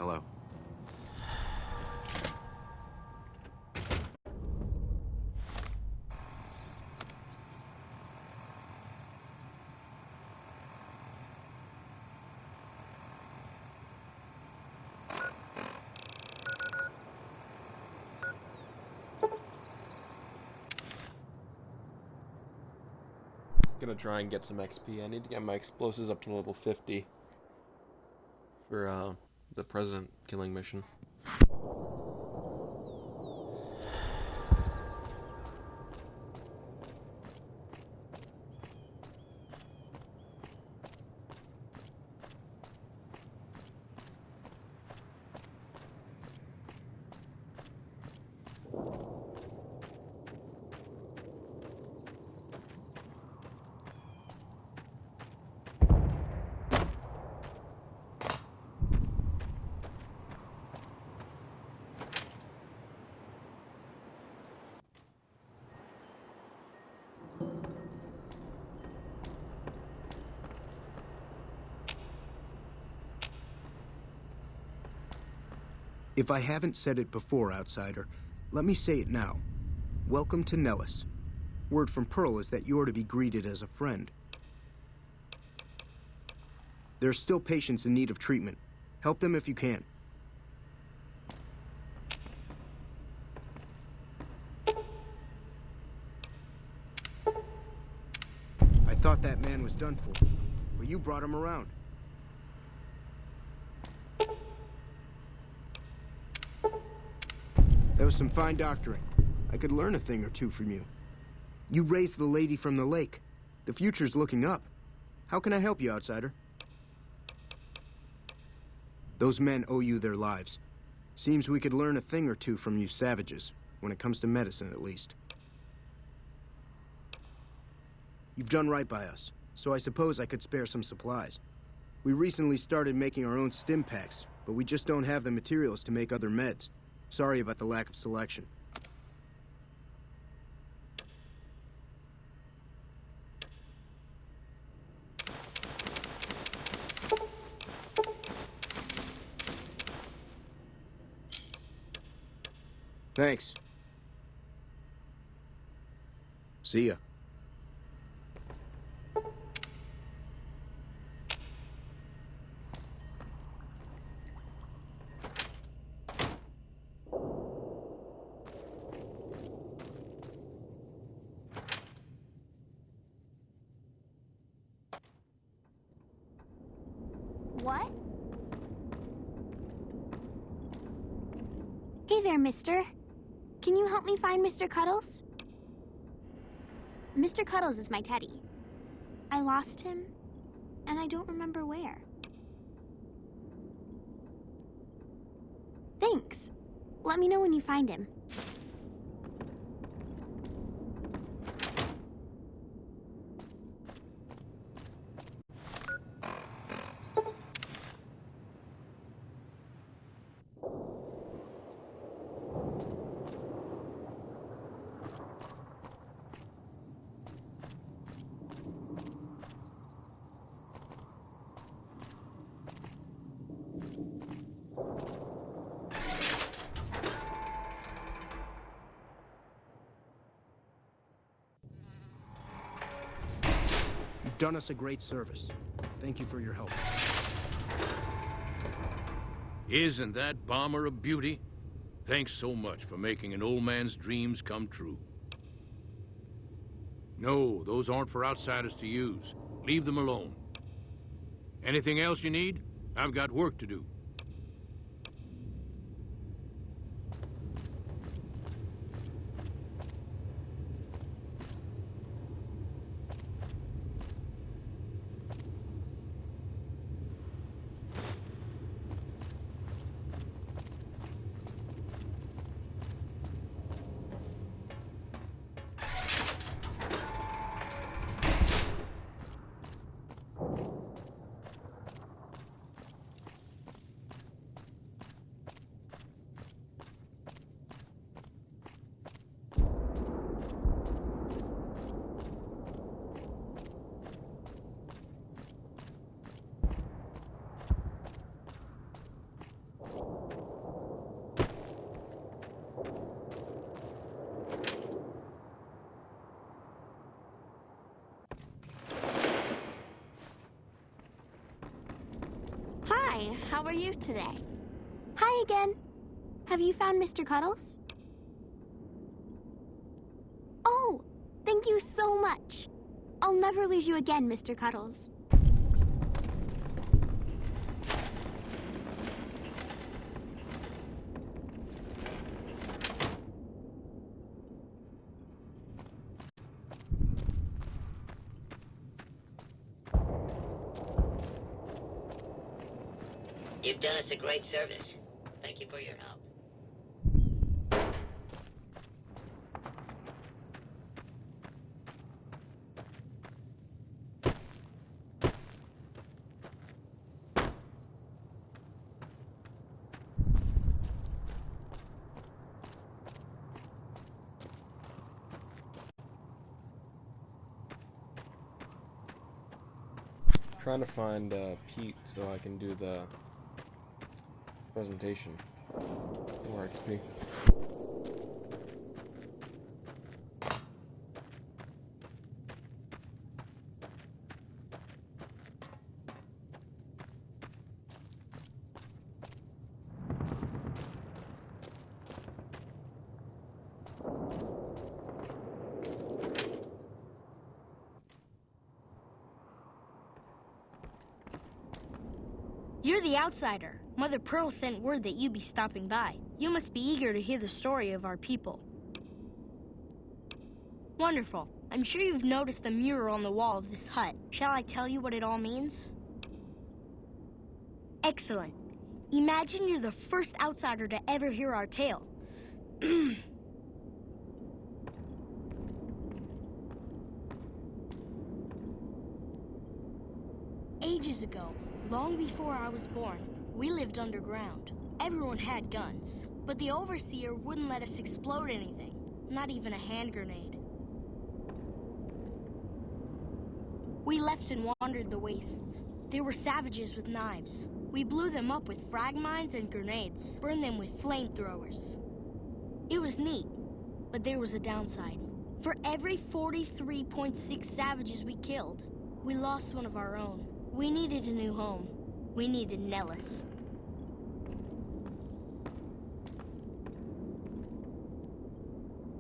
Hello. Gonna try and get some XP. I need to get my explosives up to level 50 for the president killing mission. If I haven't said it before, Outsider, let me say it now. Welcome to Nellis. Word from Pearl is that you're to be greeted as a friend. There are still patients in need of treatment. Help them if you can. I thought that man was done for, but you brought him around. That was some fine doctoring. I could learn a thing or two from you. You raised the lady from the lake. The future's looking up. How can I help you, Outsider? Those men owe you their lives. Seems we could learn a thing or two from you savages, when it comes to medicine at least. You've done right by us, so I suppose I could spare some supplies. We recently started making our own stim packs, but we just don't have the materials to make other meds. Sorry about the lack of selection. Thanks. See ya. What? Hey there, mister. Can you help me find Mr. Cuddles? Mr. Cuddles is my teddy. I lost him, and I don't remember where. Thanks. Let me know when you find him. You've done us a great service. Thank you for your help. Isn't that bomber a beauty? Thanks so much for making an old man's dreams come true. No, those aren't for outsiders to use. Leave them alone. Anything else you need? I've got work to do. Hi, how are you today? Hi again. Have you found Mr. Cuddles? Oh, thank you so much. I'll never lose you again, Mr. Cuddles. You've done us a great service. Thank you for your help. Trying to find Pete so I can do the presentation. More XP. You're the outsider. Mother Pearl sent word that you'd be stopping by. You must be eager to hear the story of our people. Wonderful. I'm sure you've noticed the mural on the wall of this hut. Shall I tell you what it all means? Excellent. Imagine you're the first outsider to ever hear our tale. Ages ago, long before I was born, we lived underground. Everyone had guns, but the Overseer wouldn't let us explode anything, not even a hand grenade. We left and wandered the wastes. There were savages with knives. We blew them up with frag mines and grenades, burned them with flamethrowers. It was neat, but there was a downside. For every 43.6 savages we killed, we lost one of our own. We needed a new home. We needed Nellis.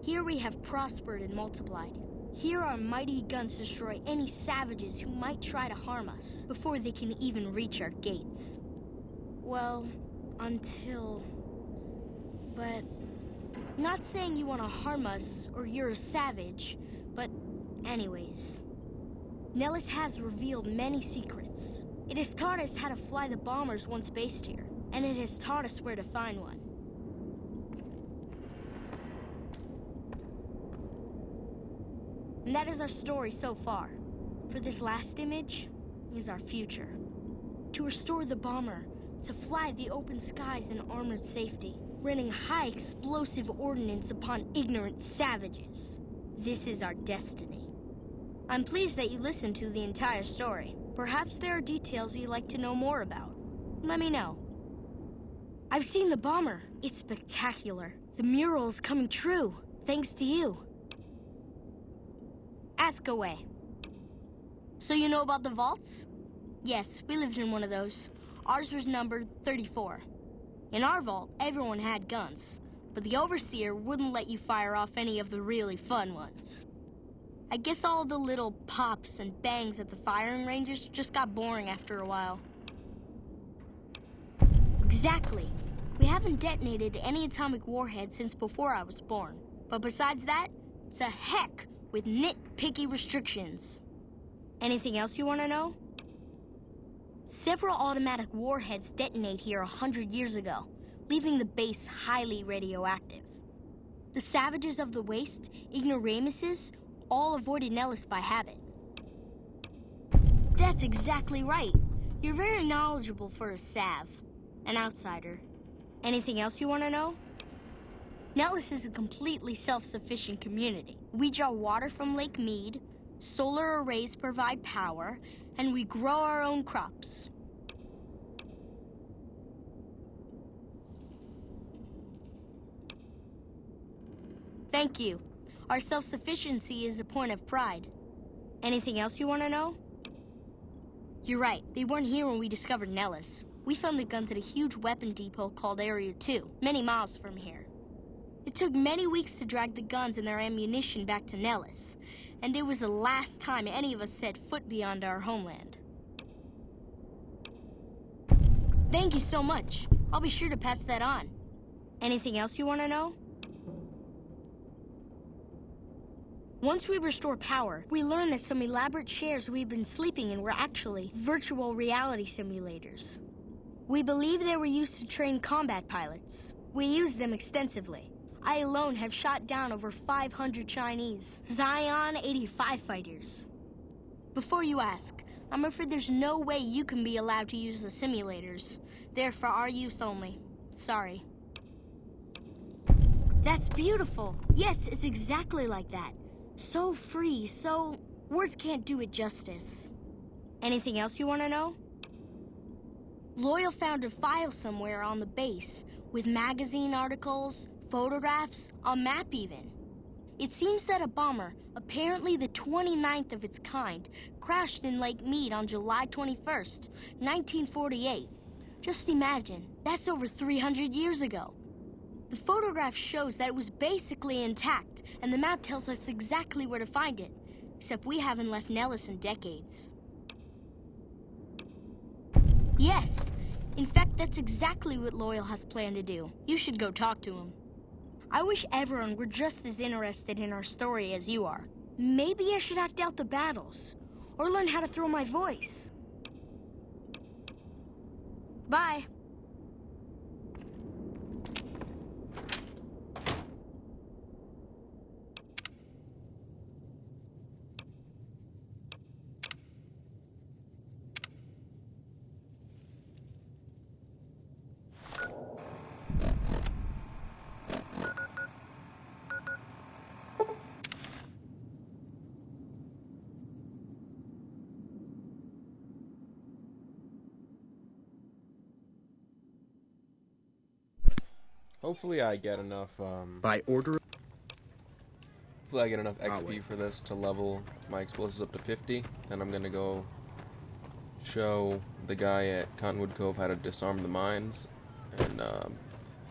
Here we have prospered and multiplied. Here our mighty guns destroy any savages who might try to harm us before they can even reach our gates. Well, until... But... Not saying you want to harm us or you're a savage, but anyways. Nellis has revealed many secrets. It has taught us how to fly the bombers once based here, and it has taught us where to find one. And that is our story so far. For this last image is our future. To restore the bomber, to fly the open skies in armored safety, raining high explosive ordnance upon ignorant savages. This is our destiny. I'm pleased that you listened to the entire story. Perhaps there are details you'd like to know more about. Let me know. I've seen the bomber. It's spectacular. The mural is coming true, thanks to you. Ask away. So you know about the vaults? Yes, we lived in one of those. Ours was numbered 34. In our vault, everyone had guns, but the Overseer wouldn't let you fire off any of the really fun ones. I guess all the little pops and bangs at the firing ranges just got boring after a while. Exactly. We haven't detonated any atomic warheads since before I was born. But besides that, it's a heck with nitpicky restrictions. Anything else you want to know? Several automatic warheads detonate here 100 years ago, leaving the base highly radioactive. The savages of the Waste, ignoramuses, all avoided Nellis by habit. That's exactly right. You're very knowledgeable for a Sav, an outsider. Anything else you want to know? Nellis is a completely self-sufficient community. We draw water from Lake Mead, solar arrays provide power, and we grow our own crops. Thank you. Our self-sufficiency is a point of pride. Anything else you want to know? You're right. They weren't here when we discovered Nellis. We found the guns at a huge weapon depot called Area 2, many miles from here. It took many weeks to drag the guns and their ammunition back to Nellis, and it was the last time any of us set foot beyond our homeland. Thank you so much. I'll be sure to pass that on. Anything else you want to know? Once we restore power, we learn that some elaborate chairs we've been sleeping in were actually virtual reality simulators. We believe they were used to train combat pilots. We use them extensively. I alone have shot down over 500 Chinese Zion 85 fighters. Before you ask, I'm afraid there's no way you can be allowed to use the simulators. They're for our use only. Sorry. That's beautiful. Yes, it's exactly like that. So free, so... words can't do it justice. Anything else you want to know? Loyal found a file somewhere on the base with magazine articles, photographs, a map even. It seems that a bomber, apparently the 29th of its kind, crashed in Lake Mead on July 21st, 1948. Just imagine, that's over 300 years ago. The photograph shows that it was basically intact, and the map tells us exactly where to find it, except we haven't left Nellis in decades. Yes, in fact, that's exactly what Loyal has planned to do. You should go talk to him. I wish everyone were just as interested in our story as you are. Maybe I should act out the battles, or learn how to throw my voice. Bye. Hopefully I get enough, By order... Hopefully I get enough XP wait. for this to level my explosives up to 50. Then I'm gonna go show the guy at Cottonwood Cove how to disarm the mines. And,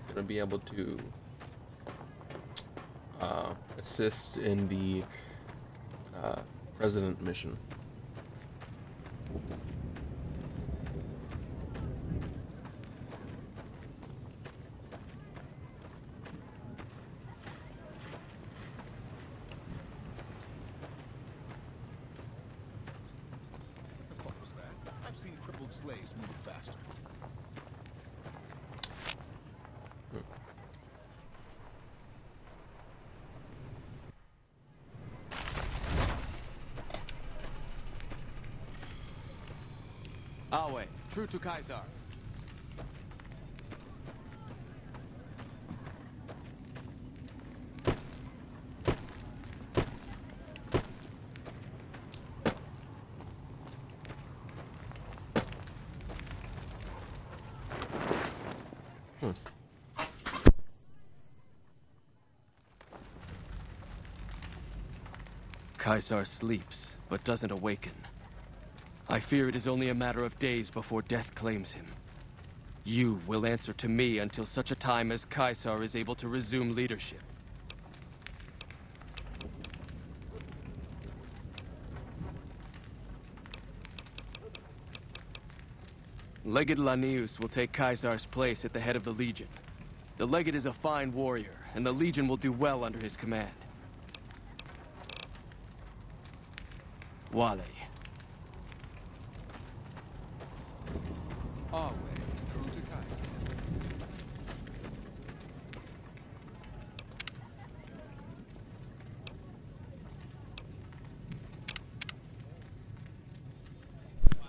gonna be able to, assist in the, President mission. The fuck was that? I've seen crippled slaves move faster. Our way, true to Caesar. Caesar sleeps, but doesn't awaken. I fear it is only a matter of days before death claims him. You will answer to me until such a time as Caesar is able to resume leadership. Legate Lanius will take Caesar's place at the head of the Legion. The Legate is a fine warrior, and the Legion will do well under his command. Wale. Our way, true to Caesar.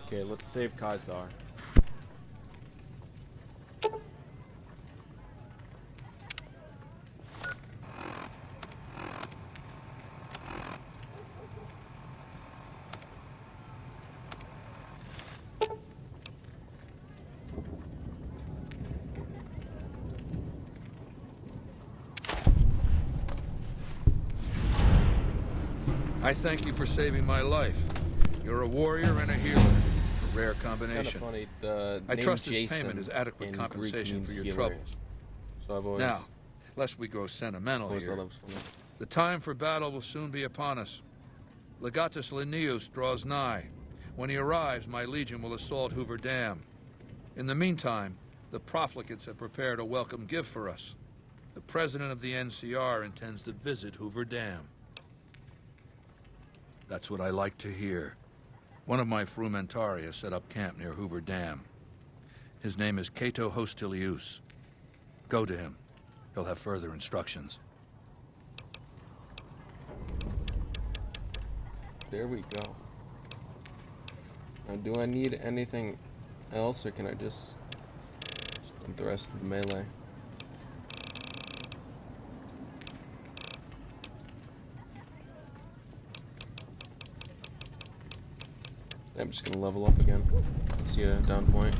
Okay, let's save Caesar. I thank you for saving my life. You're a warrior and a healer. A rare combination. It's kind of funny. The I name trust this Jason payment is adequate in compensation Greek for your means troubles. So I've always... Now, lest we grow sentimental always here, thought that was funny. the time for battle will soon be upon us. Legatus Linnaeus draws nigh. When he arrives, my legion will assault Hoover Dam. In the meantime, the profligates have prepared a welcome gift for us. The president of the NCR intends to visit Hoover Dam. That's what I like to hear. One of my Frumentaria set up camp near Hoover Dam. His name is Cato Hostilius. Go to him. He'll have further instructions. There we go. Now, do I need anything else, or can I just put the rest of the melee? I'm just gonna level up again. See a down point.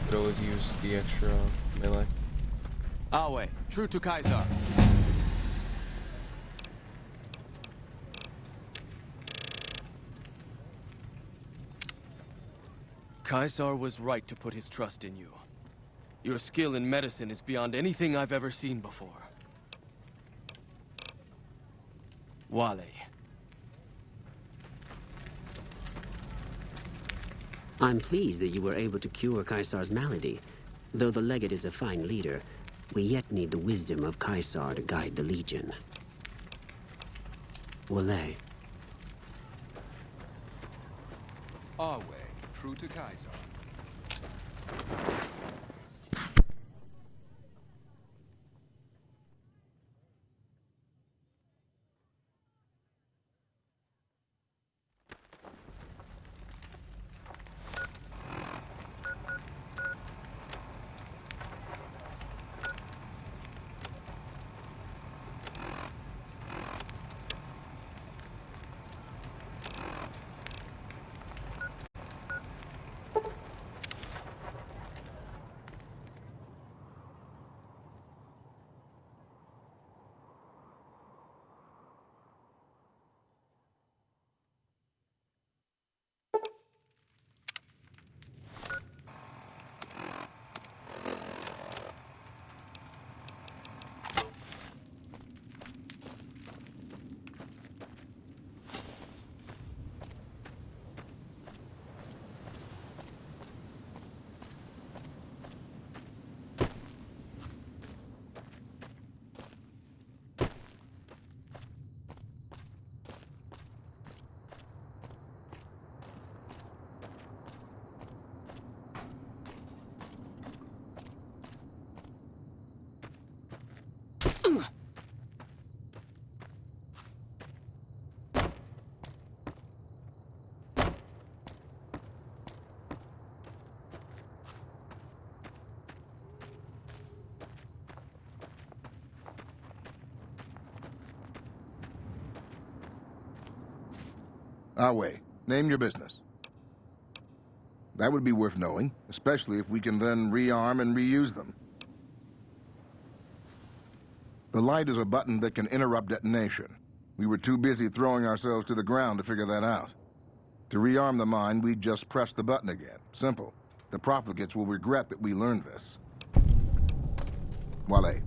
Could always use the extra melee. Our way, true to Caesar. Caesar was right to put his trust in you. Your skill in medicine is beyond anything I've ever seen before. Wale. I'm pleased that you were able to cure Caesar's malady. Though the Legate is a fine leader, we yet need the wisdom of Caesar to guide the Legion. Wale. Our way, true to Caesar. Awe, name your business. That would be worth knowing, especially if we can then rearm and reuse them. The light is a button that can interrupt detonation. We were too busy throwing ourselves to the ground to figure that out. To rearm the mine, we just press the button again. Simple. The profligates will regret that we learned this. Wale.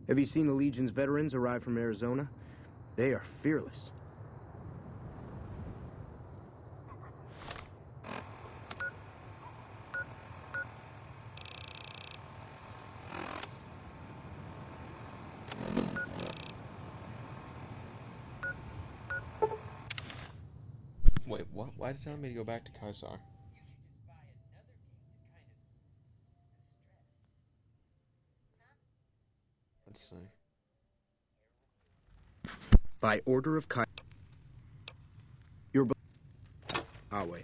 Have you seen the Legion's veterans arrive from Arizona? They are fearless. Wait, what? Why does it tell me to go back to Caesar? Let's see. By order of Kai... Your... Awe.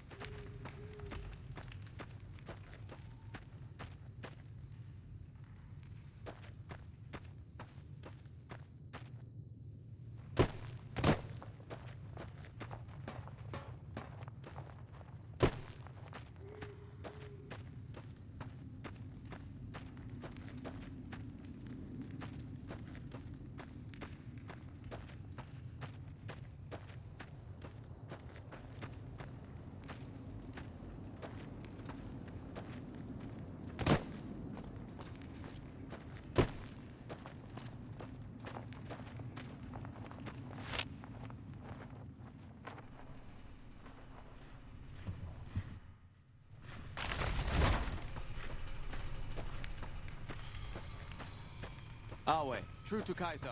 Awe, true to Caesar.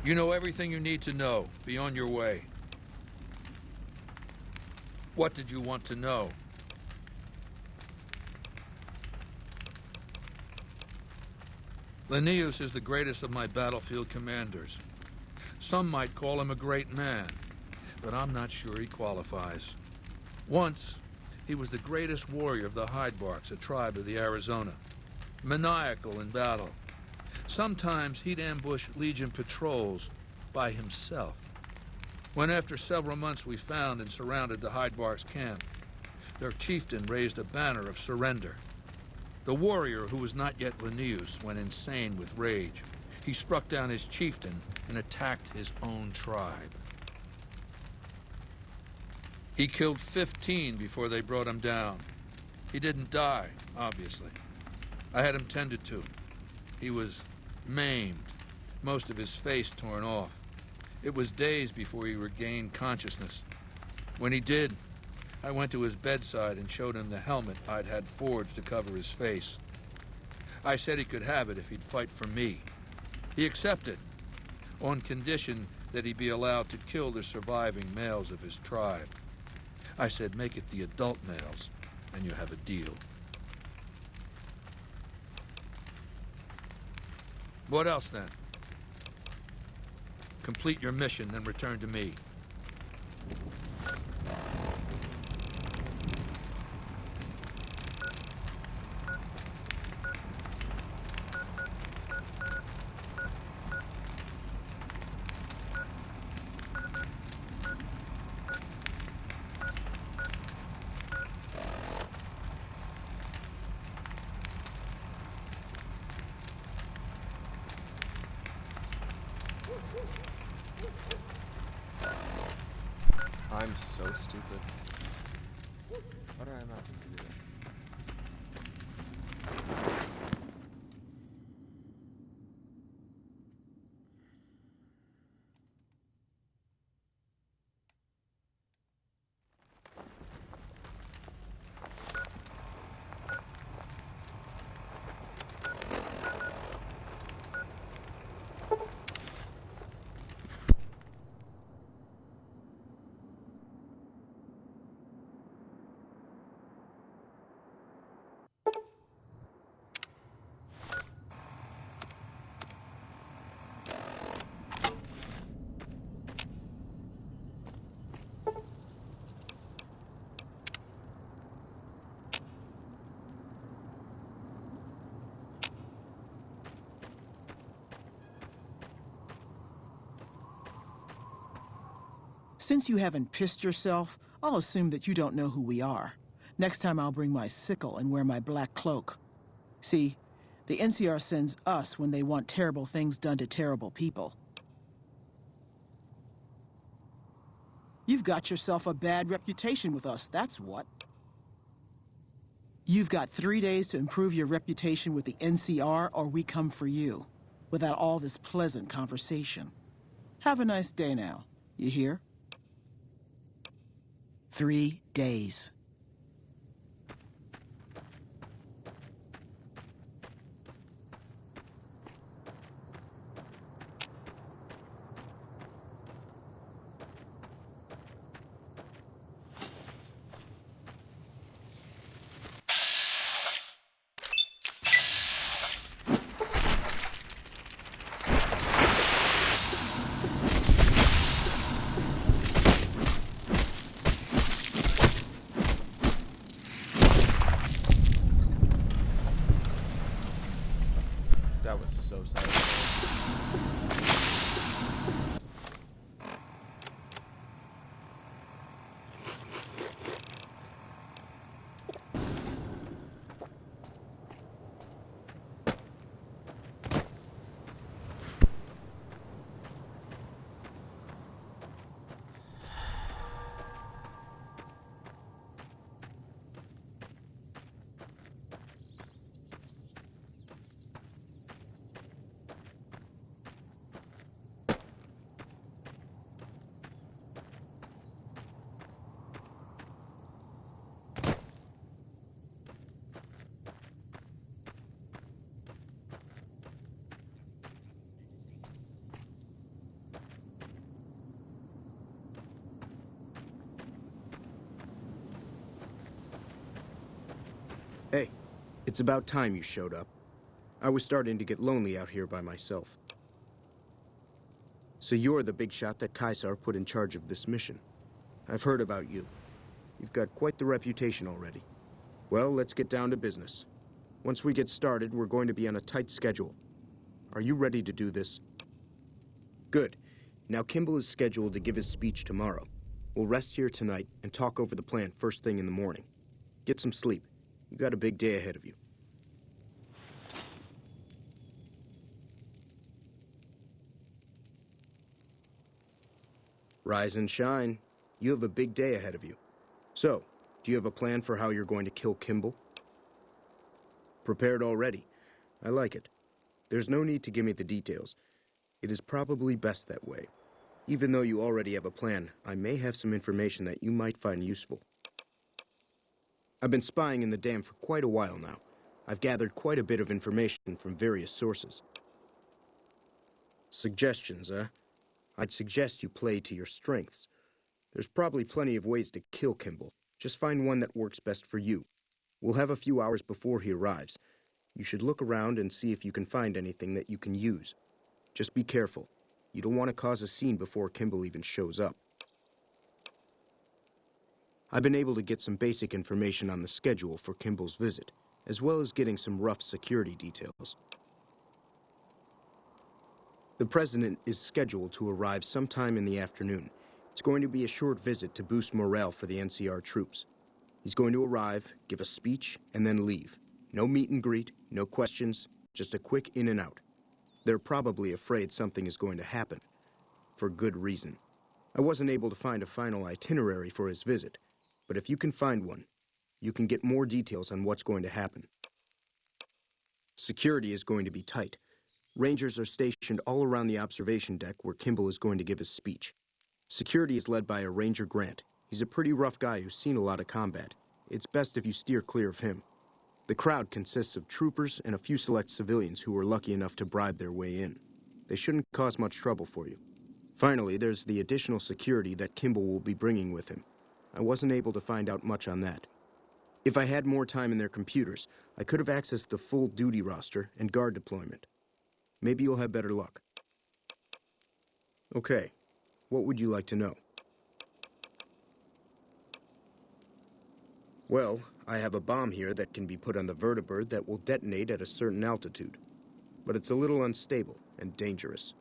You know everything you need to know. Be on your way. What did you want to know? Linnaeus is the greatest of my battlefield commanders. Some might call him a great man, but I'm not sure he qualifies. Once, he was the greatest warrior of the Hydebarks, a tribe of the Arizona. Maniacal in battle. Sometimes he'd ambush Legion patrols by himself. When after several months we found and surrounded the Hydebarks camp, their chieftain raised a banner of surrender. The warrior, who was not yet Linnaeus, went insane with rage. He struck down his chieftain and attacked his own tribe. He killed 15 before they brought him down. He didn't die, obviously. I had him tended to. He was maimed, most of his face torn off. It was days before he regained consciousness. When he did, I went to his bedside and showed him the helmet I'd had forged to cover his face. I said he could have it if he'd fight for me. He accepted, on condition that he be allowed to kill the surviving males of his tribe. I said, make it the adult males, and you have a deal. What else, then? Complete your mission, then return to me. I'm so stupid. Why do I not think to do that? Since you haven't pissed yourself, I'll assume that you don't know who we are. Next time I'll bring my sickle and wear my black cloak. See, the NCR sends us when they want terrible things done to terrible people. You've got yourself a bad reputation with us, that's what. You've got 3 days to improve your reputation with the NCR, or we come for you, without all this pleasant conversation. Have a nice day now, you hear? 3 days. That was so sad. Hey, it's about time you showed up. I was starting to get lonely out here by myself. So you're the big shot that Caesar put in charge of this mission. I've heard about you. You've got quite the reputation already. Well, let's get down to business. Once we get started, we're going to be on a tight schedule. Are you ready to do this? Good. Now Kimball is scheduled to give his speech tomorrow. We'll rest here tonight and talk over the plan first thing in the morning. Get some sleep. You got a big day ahead of you. Rise and shine. You have a big day ahead of you. So, do you have a plan for how you're going to kill Kimball? Prepared already. I like it. There's no need to give me the details. It is probably best that way. Even though you already have a plan, I may have some information that you might find useful. I've been spying in the dam for quite a while now. I've gathered quite a bit of information from various sources. Suggestions, huh? I'd suggest you play to your strengths. There's probably plenty of ways to kill Kimball. Just find one that works best for you. We'll have a few hours before he arrives. You should look around and see if you can find anything that you can use. Just be careful. You don't want to cause a scene before Kimball even shows up. I've been able to get some basic information on the schedule for Kimball's visit, as well as getting some rough security details. The President is scheduled to arrive sometime in the afternoon. It's going to be a short visit to boost morale for the NCR troops. He's going to arrive, give a speech, and then leave. No meet and greet, no questions, just a quick in and out. They're probably afraid something is going to happen. For good reason. I wasn't able to find a final itinerary for his visit, but if you can find one, you can get more details on what's going to happen. Security is going to be tight. Rangers are stationed all around the observation deck where Kimball is going to give his speech. Security is led by a Ranger Grant. He's a pretty rough guy who's seen a lot of combat. It's best if you steer clear of him. The crowd consists of troopers and a few select civilians who were lucky enough to bribe their way in. They shouldn't cause much trouble for you. Finally, there's the additional security that Kimball will be bringing with him. I wasn't able to find out much on that. If I had more time in their computers, I could have accessed the full duty roster and guard deployment. Maybe you'll have better luck. Okay, what would you like to know? Well, I have a bomb here that can be put on the vertibird that will detonate at a certain altitude. But it's a little unstable and dangerous.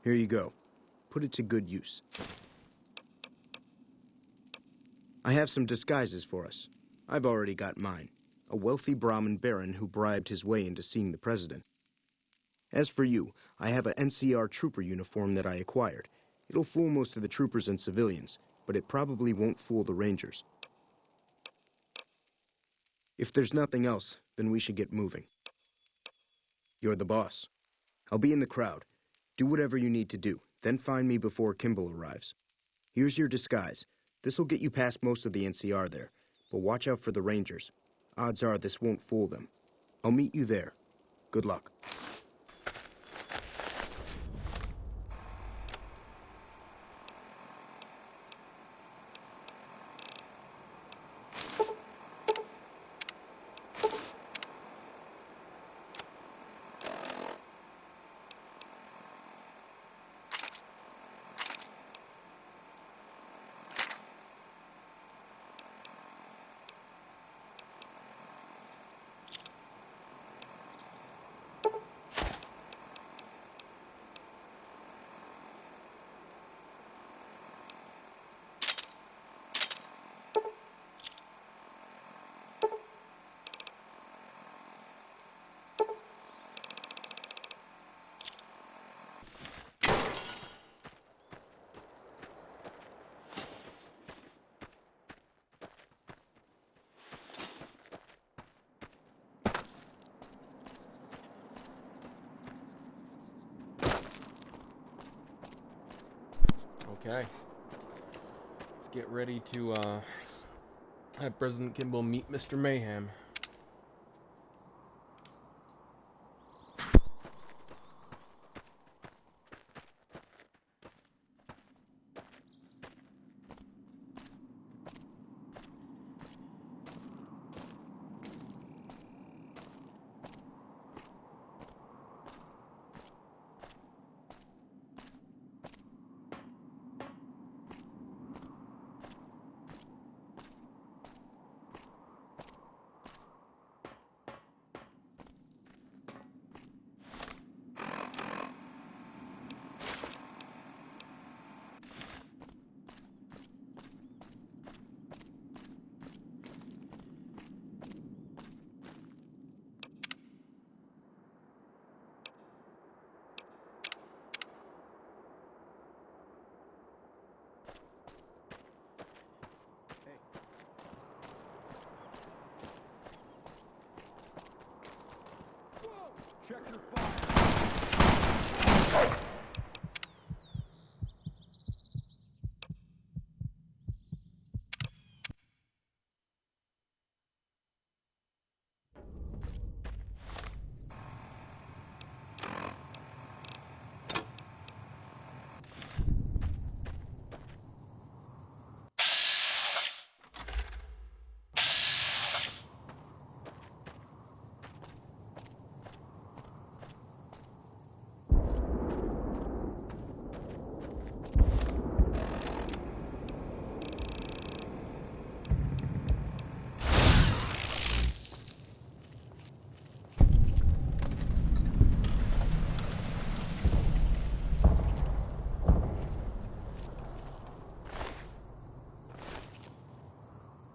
Here you go. Put it to good use. I have some disguises for us. I've already got mine. A wealthy Brahmin baron who bribed his way into seeing the president. As for you, I have an NCR trooper uniform that I acquired. It'll fool most of the troopers and civilians, but it probably won't fool the rangers. If there's nothing else, then we should get moving. You're the boss. I'll be in the crowd. Do whatever you need to do, then find me before Kimball arrives. Here's your disguise. This'll get you past most of the NCR there, but watch out for the rangers. Odds are this won't fool them. I'll meet you there. Good luck. Okay. Let's get ready to have President Kimball meet Mr. Mayhem.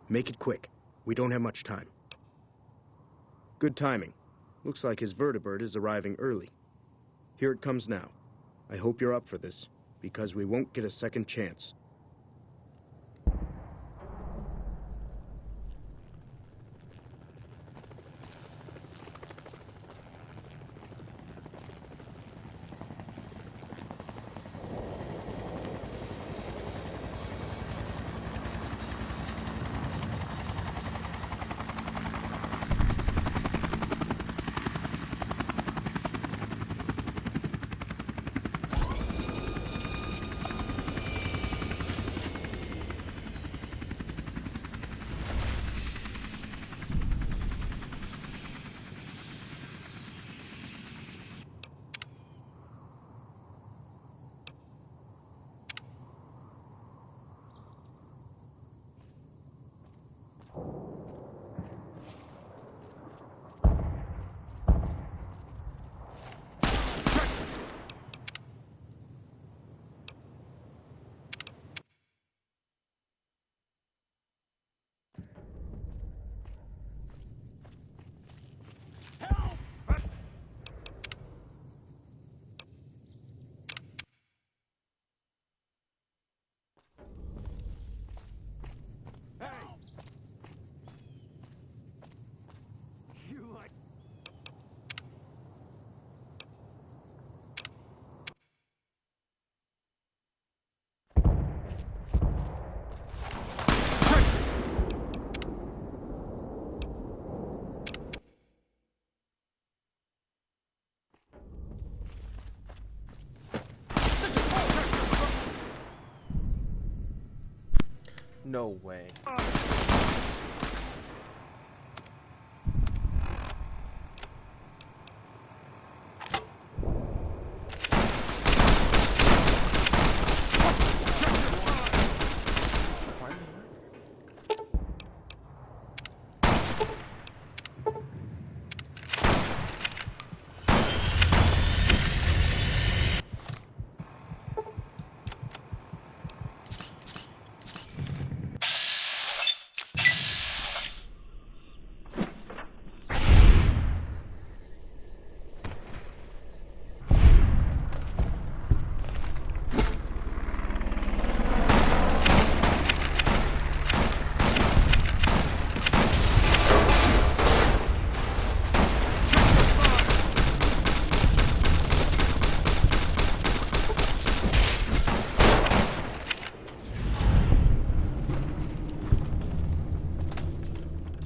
Make it quick. We don't have much time. Good timing. Looks like his vertibird is arriving early. Here it comes now. I hope you're up for this, because we won't get a second chance. No way.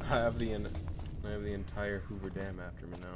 I have the entire Hoover Dam after me now.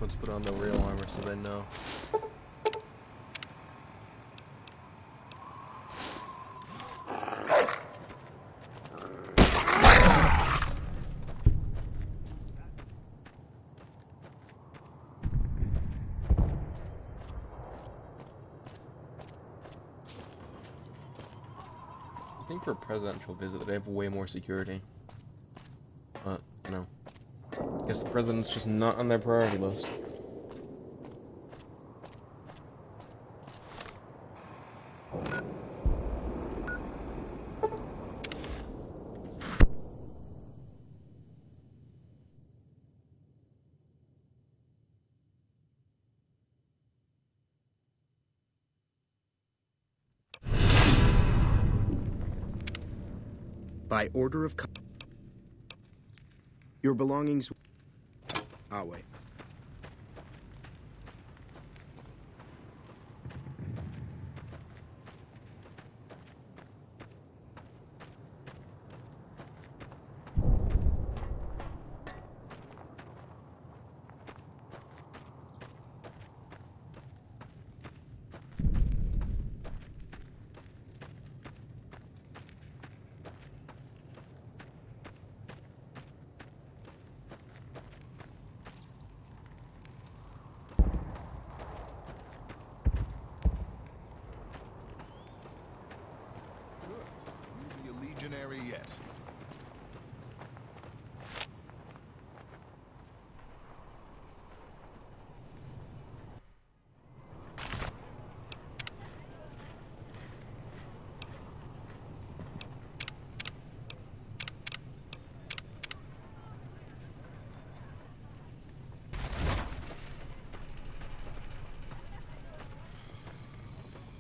Let's put on the real armor so they know. I think for a presidential visit they have way more security. But, you know. I guess the president's just not on their priority list. By order of... Your belongings... I'll wait. Yet.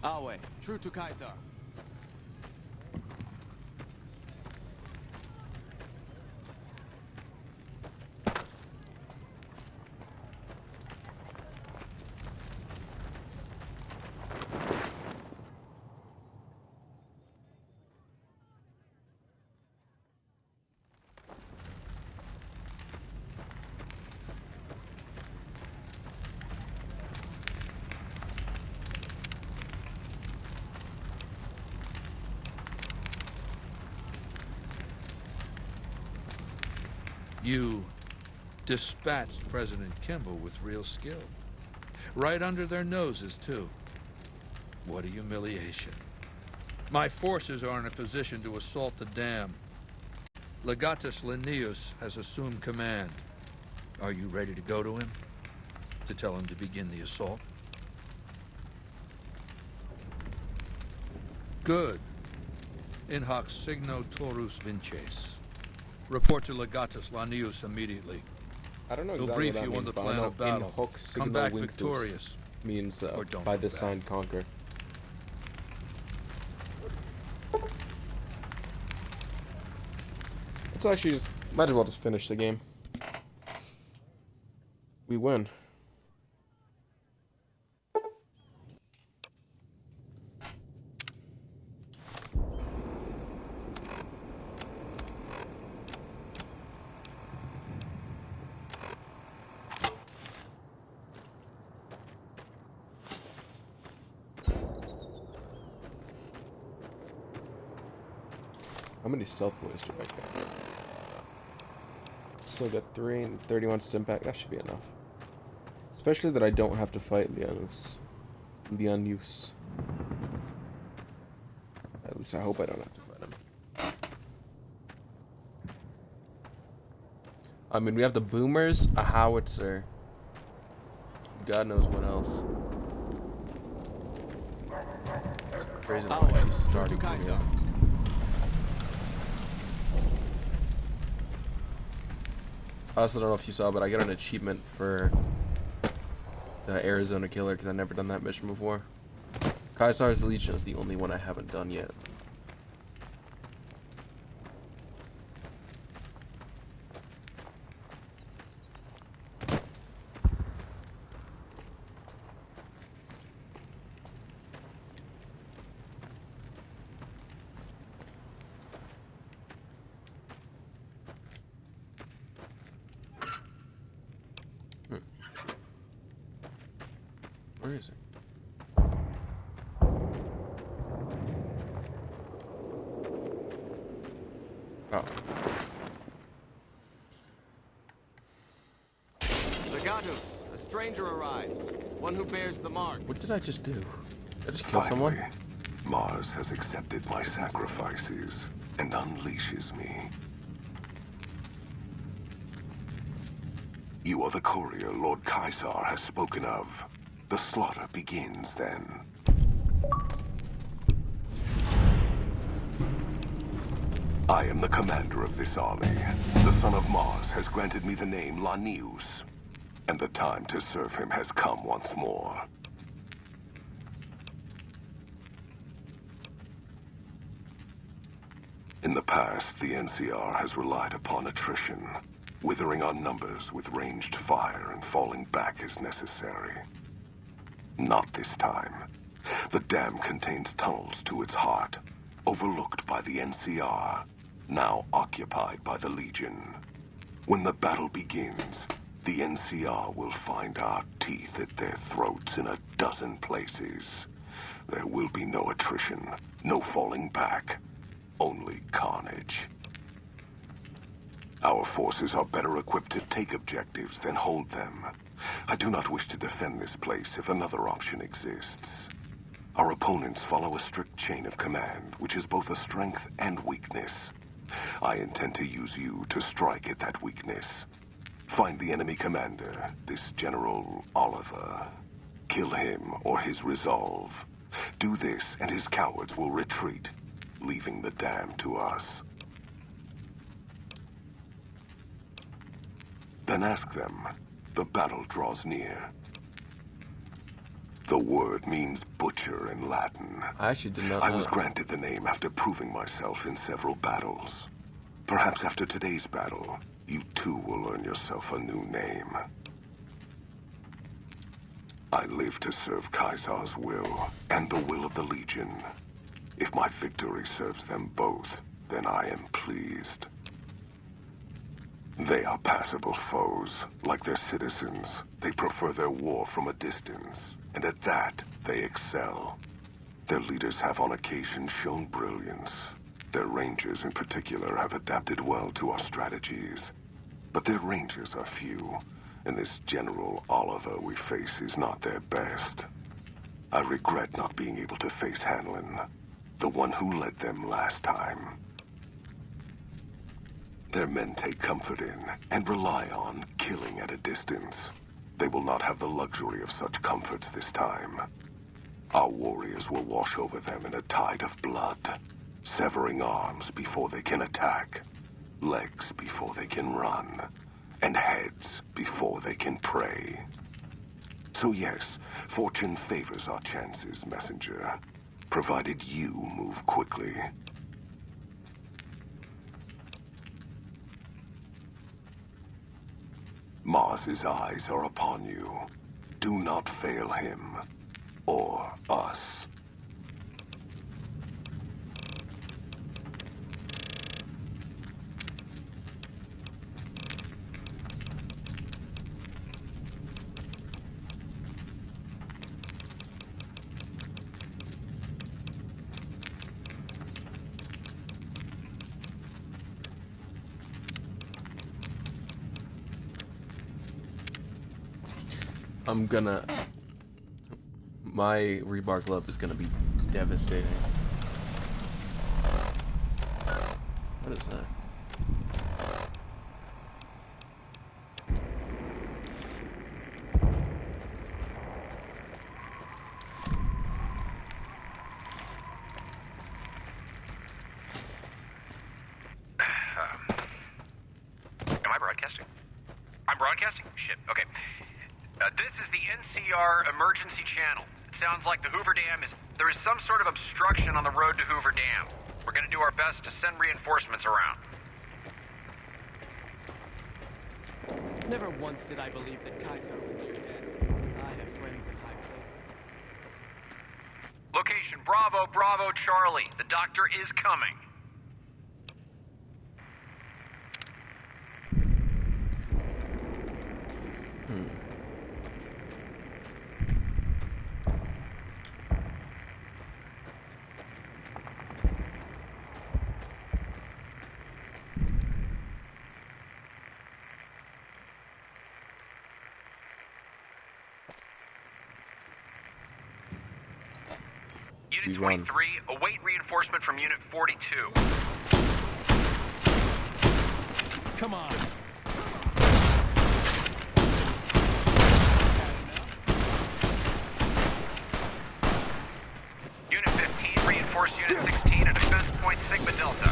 Awe, true to Caesar. You dispatched President Kimball with real skill. Right under their noses, too. What a humiliation. My forces are in a position to assault the dam. Legatus Linnaeus has assumed command. Are you ready to go to him? To tell him to begin the assault? Good. In hoc signo torus vinces. Report to Legatus Linnaeus immediately. I don't know He'll exactly brief what that you means, on the but I plan know of battle. in hoc Come signo back vinctus victorious. means Or don't by come this back. sign conquer. Let's actually just, might as well just finish the game. We win. How many stealth boys do I got? Still got 3 and 31 stim pack. That should be enough. Especially that I don't have to fight the Anus. The Anus. At least I hope I don't have to fight him. I mean, we have the boomers, a howitzer. God knows what else. It's crazy that I'm actually starting to here. I also don't know if you saw, but I got an achievement for the Arizona Killer because I've never done that mission before. Caesar's Legion is the only one I haven't done yet. Where is it? Oh. Legatus, a stranger arrives. One who bears the mark. What did I just do? Did I just kill someone? Mars has accepted my sacrifices and unleashes me. You are the courier Lord Caesar has spoken of. The slaughter begins then. I am the commander of this army. The son of Mars has granted me the name Linnaeus, and the time to serve him has come once more. In the past, the NCR has relied upon attrition, withering our numbers with ranged fire and falling back as necessary. Not this time. The dam contains tunnels to its heart, overlooked by the NCR, now occupied by the Legion. When the battle begins, the NCR will find our teeth at their throats in a dozen places. There will be no attrition, no falling back, only carnage. Our forces are better equipped to take objectives than hold them. I do not wish to defend this place if another option exists. Our opponents follow a strict chain of command, which is both a strength and weakness. I intend to use you to strike at that weakness. Find the enemy commander, this General Oliver. Kill him or his resolve. Do this and his cowards will retreat, leaving the dam to us. Then ask them. The battle draws near. The word means butcher in Latin. I actually did not know. I was granted the name after proving myself in several battles. Perhaps after today's battle, you too will earn yourself a new name. I live to serve Caesar's will and the will of the Legion. If my victory serves them both, then I am pleased. They are passable foes. Like their citizens, they prefer their war from a distance, and at that, they excel. Their leaders have on occasion shown brilliance. Their rangers in particular have adapted well to our strategies. But their rangers are few, and this General Oliver we face is not their best. I regret not being able to face Hanlon. the one who led them last time. Their men take comfort in and rely on killing at a distance. They will not have the luxury of such comforts this time. Our warriors will wash over them in a tide of blood, severing arms before they can attack, legs before they can run, and heads before they can prey. So yes, fortune favors our chances, messenger, provided you move quickly. Mars's eyes are upon you. Do not fail him, or us. My rebar glove is gonna be devastating. What is this? Am I broadcasting? I'm broadcasting? Shit, okay. This is the NCR emergency channel. It sounds like the Hoover Dam there is some sort of obstruction on the road to Hoover Dam. We're gonna do our best to send reinforcements around. Never once did I believe that Kaiser was near death. I have friends in high places. Location, Bravo, Bravo, Charlie. The doctor is coming. Unit 23, await reinforcement from Unit 42. Come on. Unit 15, reinforce Unit 16 at defense point Sigma Delta.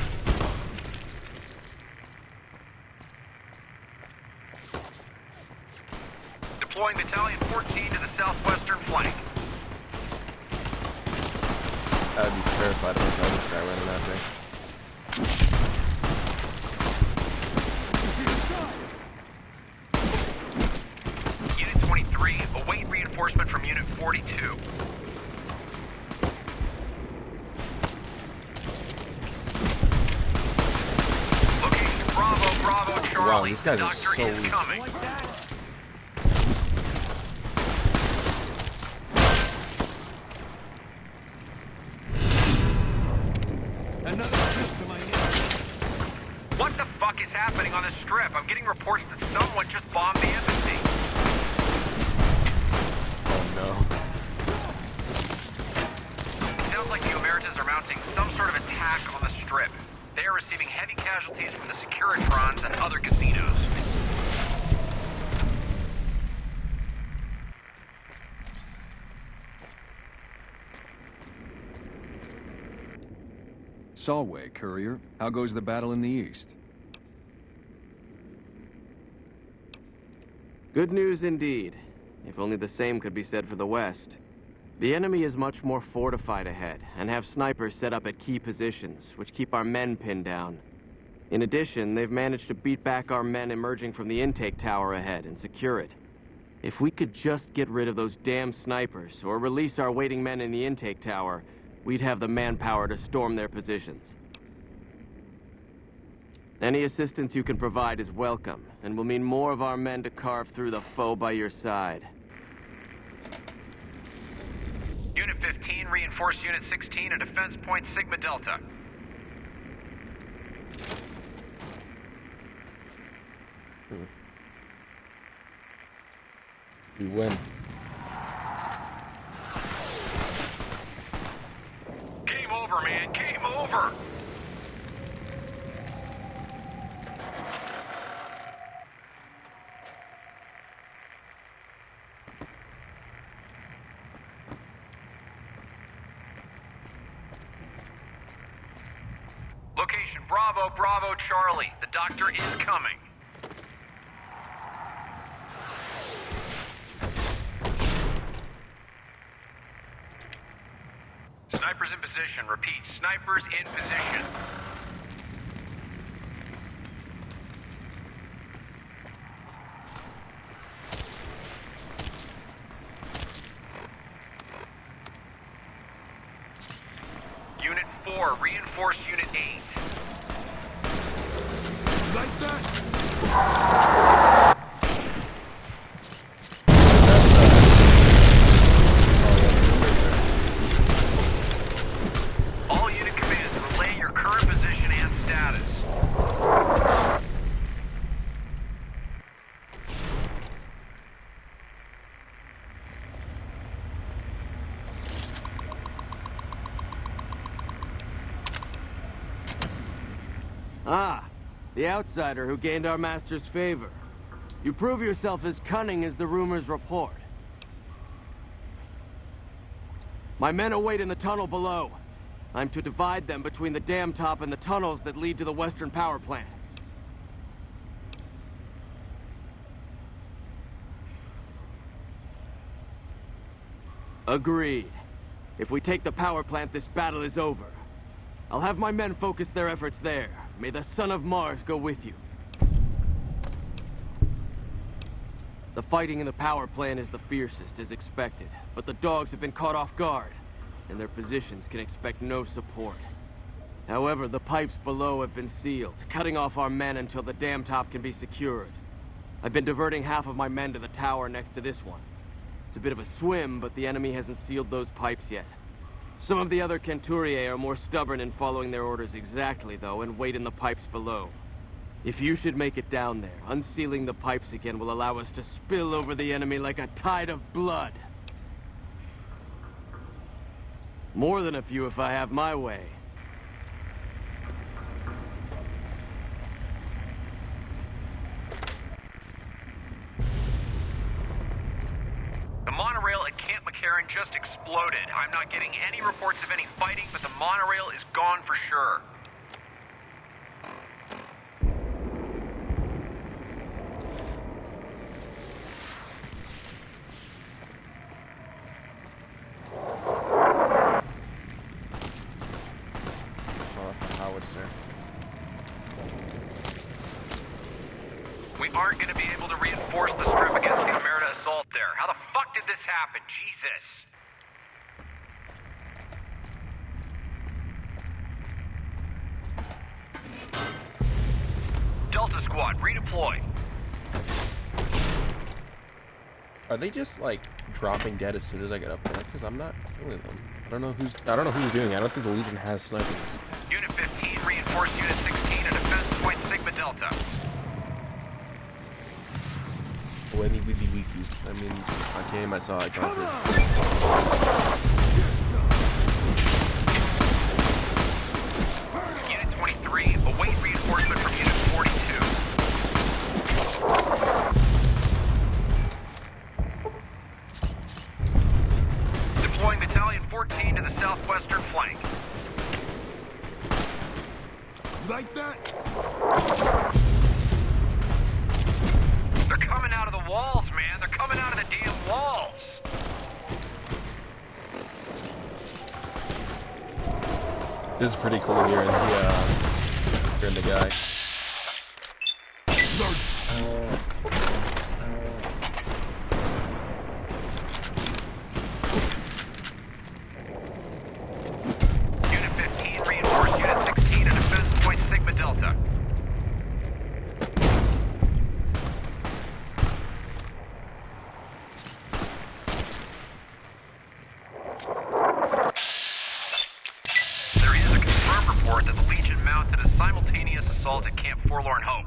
Deploying Battalion 14 to the southwestern flank. I'd be terrified if I saw this guy running at me. Unit 23, await reinforcement from Unit 42. Location Bravo, Bravo, Charlie. Wow, these guys are Doctor so is weak. coming. What the fuck is happening on this strip? I'm getting reports that someone just bombed the embassy. Oh no. It sounds like the Omertas are mounting some sort of attack on the strip. They are receiving heavy casualties from the Securitrons and other casinos. Solway, courier. How goes the battle in the east? Good news indeed. If only the same could be said for the west. The enemy is much more fortified ahead, and have snipers set up at key positions, which keep our men pinned down. In addition, they've managed to beat back our men emerging from the intake tower ahead and secure it. If we could just get rid of those damn snipers, or release our waiting men in the intake tower, we'd have the manpower to storm their positions. Any assistance you can provide is welcome, and will mean more of our men to carve through the foe by your side. Unit 15, reinforce Unit 16 at defense point Sigma Delta. We win. Game over. over, man. Game over. Location Bravo, Bravo, Charlie. The doctor is coming. Snipers in position. Repeat, snipers in position. Unit 4, reinforce Unit 8. Like that? All unit commands, relay your current position and status. Ah, the outsider who gained our master's favor. You prove yourself as cunning as the rumors report. My men await in the tunnel below. I'm to divide them between the dam top and the tunnels that lead to the western power plant. Agreed. If we take the power plant, this battle is over. I'll have my men focus their efforts there. May the Son of Mars go with you. The fighting in the power plant is the fiercest, as expected, but the dogs have been caught off guard, and their positions can expect no support. However, the pipes below have been sealed, cutting off our men until the dam top can be secured. I've been diverting half of my men to the tower next to this one. It's a bit of a swim, but the enemy hasn't sealed those pipes yet. Some of the other Centuriae are more stubborn in following their orders exactly, though, and wait in the pipes below. If you should make it down there, unsealing the pipes again will allow us to spill over the enemy like a tide of blood. More than a few if I have my way. The monorail at Camp McCarran just exploded. I'm not getting any reports of any fighting, but the monorail is gone for sure. We aren't going to be able to reinforce the strip against the Omerta assault there. How the fuck did this happen? Jesus. Delta Squad, redeploy. Are they just like dropping dead as soon as I get up there? Because I'm not doing them. I don't know who's doing it. I don't think the Legion has snipers. Unit 15, reinforce Unit 16 at defense point Sigma Delta. Wendy Weedy Wiki. That means I came, I saw, I conquered. Unit 23, await reinforcement from Unit 42. Deploying Battalion 14 to the southwestern flank. Like that? They're coming out of the walls, man. They're coming out of the damn walls. This is pretty cool here in the guy. Unit 15, reinforce Unit 16 at defense point Sigma Delta. There is a confirmed report that the Legion mounted a simultaneous assault at Camp Forlorn Hope.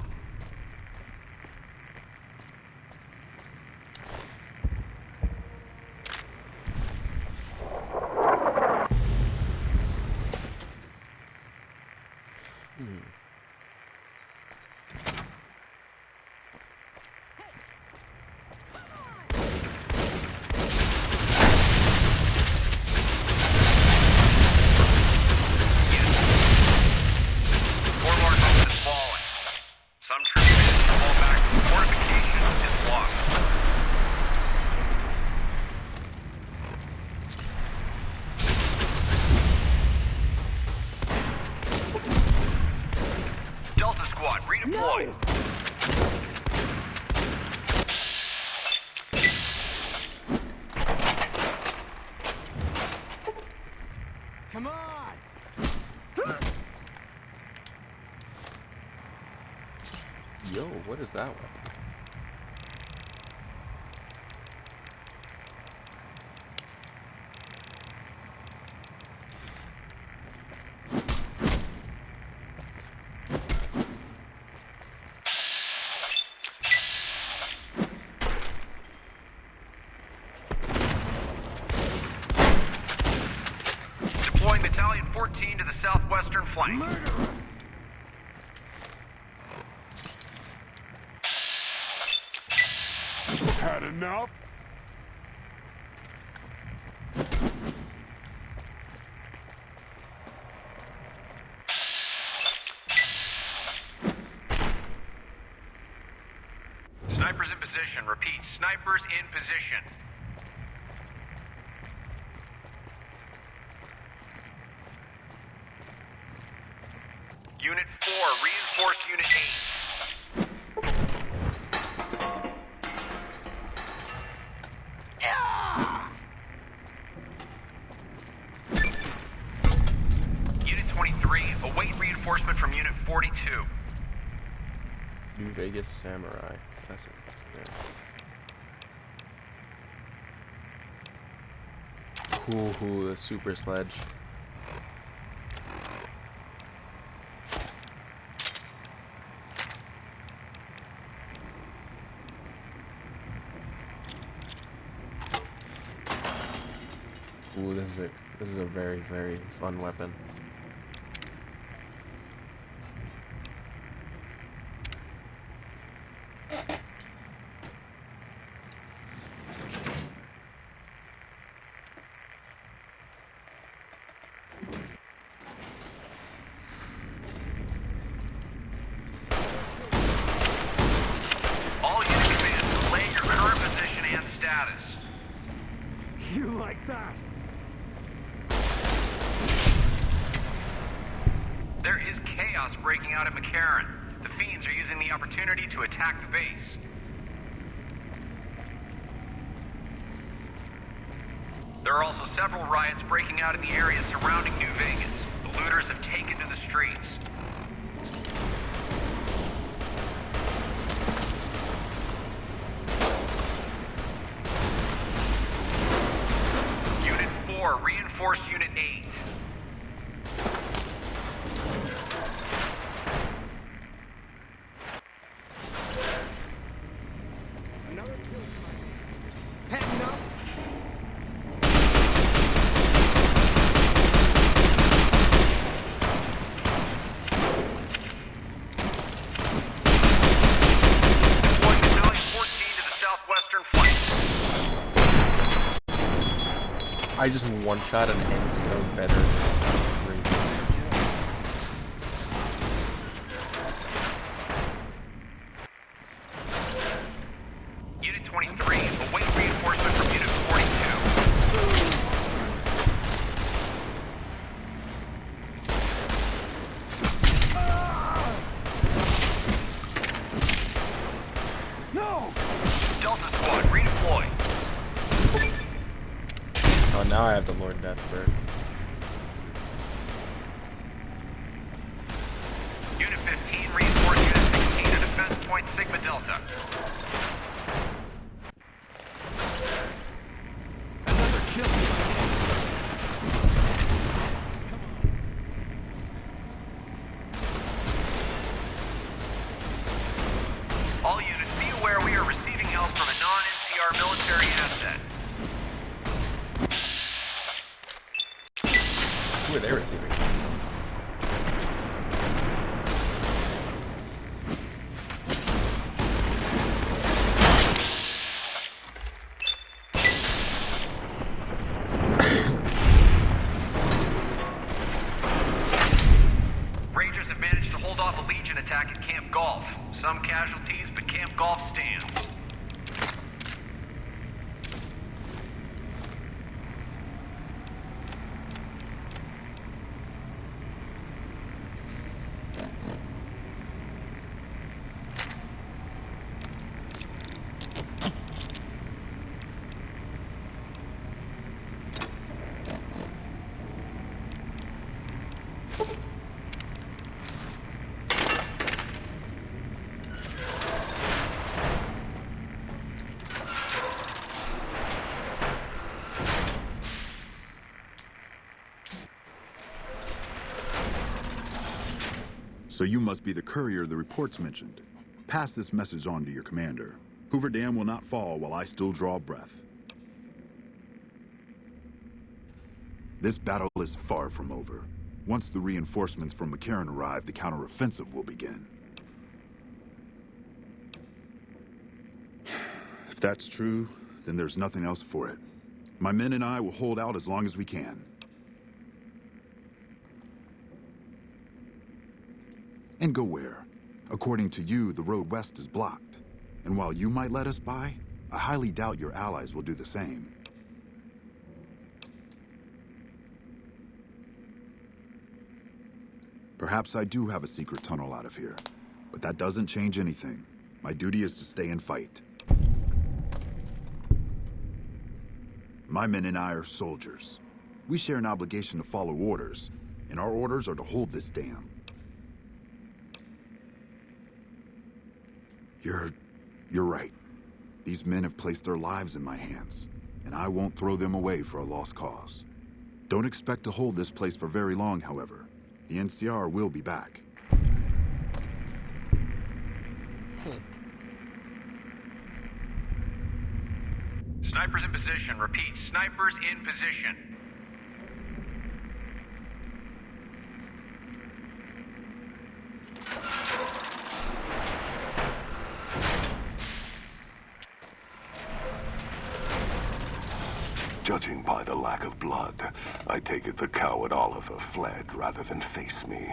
deploy. Come on! Yo, what is that weapon? Deploying Battalion 14 to the southwestern flank. Had enough? Snipers in position. Repeat, snipers in position. Unit 4, reinforce Unit 8. Unit 23, await reinforcement from Unit 42. New Vegas Samurai. That's it. Yeah. Ooh, the super sledge. Ooh, this is a very, very fun weapon. All unit commands, relay your current position and status. You like that? There is chaos breaking out at McCarran. The Fiends are using the opportunity to attack the base. There are also several riots breaking out in the area surrounding New Vegas. The looters have taken to the streets. Unit 4, reinforce Unit 8. Another kill. Had enough? Deploying Battalion 14 to the southwestern flank. I just one-shot an NCO veteran. Unit 23, await reinforcement from Unit 42. No! Delta Squad, redeploy. Oh, now I have the Lord Deathbird. Unit 15, reinforce Unit 16 to defense point Sigma Delta. Another kill. All units, be aware we are receiving help from a non-NCR military asset. Who are they receiving? Rangers have managed to hold off a Legion attack at Camp Golf. Some casualties, but Camp Golf stands. So you must be the courier the reports mentioned. Pass this message on to your commander. Hoover Dam will not fall while I still draw breath. This battle is far from over. Once the reinforcements from McCarran arrive, the counteroffensive will begin. If that's true, then there's nothing else for it. My men and I will hold out as long as we can. And go where? According to you, the road west is blocked. And while you might let us by, I highly doubt your allies will do the same. Perhaps I do have a secret tunnel out of here, but that doesn't change anything. My duty is to stay and fight. My men and I are soldiers. We share an obligation to follow orders, and our orders are to hold this dam. You're right. These men have placed their lives in my hands, and I won't throw them away for a lost cause. Don't expect to hold this place for very long, however. The NCR will be back. Snipers in position. Repeat, snipers in position. Judging by the lack of blood, I take it the coward Oliver fled rather than face me.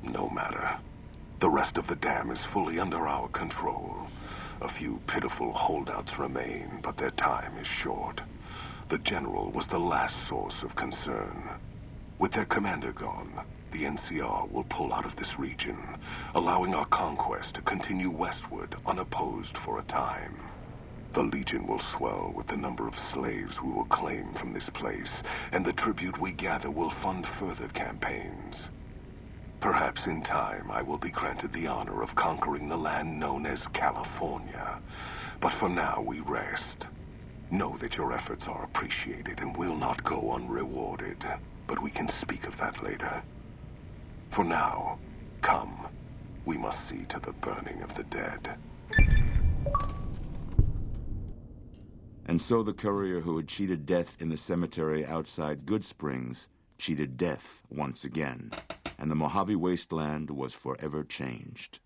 No matter. The rest of the dam is fully under our control. A few pitiful holdouts remain, but their time is short. The General was the last source of concern. With their commander gone, the NCR will pull out of this region, allowing our conquest to continue westward unopposed for a time. The Legion will swell with the number of slaves we will claim from this place, and the tribute we gather will fund further campaigns. Perhaps in time I will be granted the honor of conquering the land known as California. But for now we rest. Know that your efforts are appreciated and will not go unrewarded, but we can speak of that later. For now, come. We must see to the burning of the dead. And so the courier who had cheated death in the cemetery outside Goodsprings cheated death once again, and the Mojave wasteland was forever changed.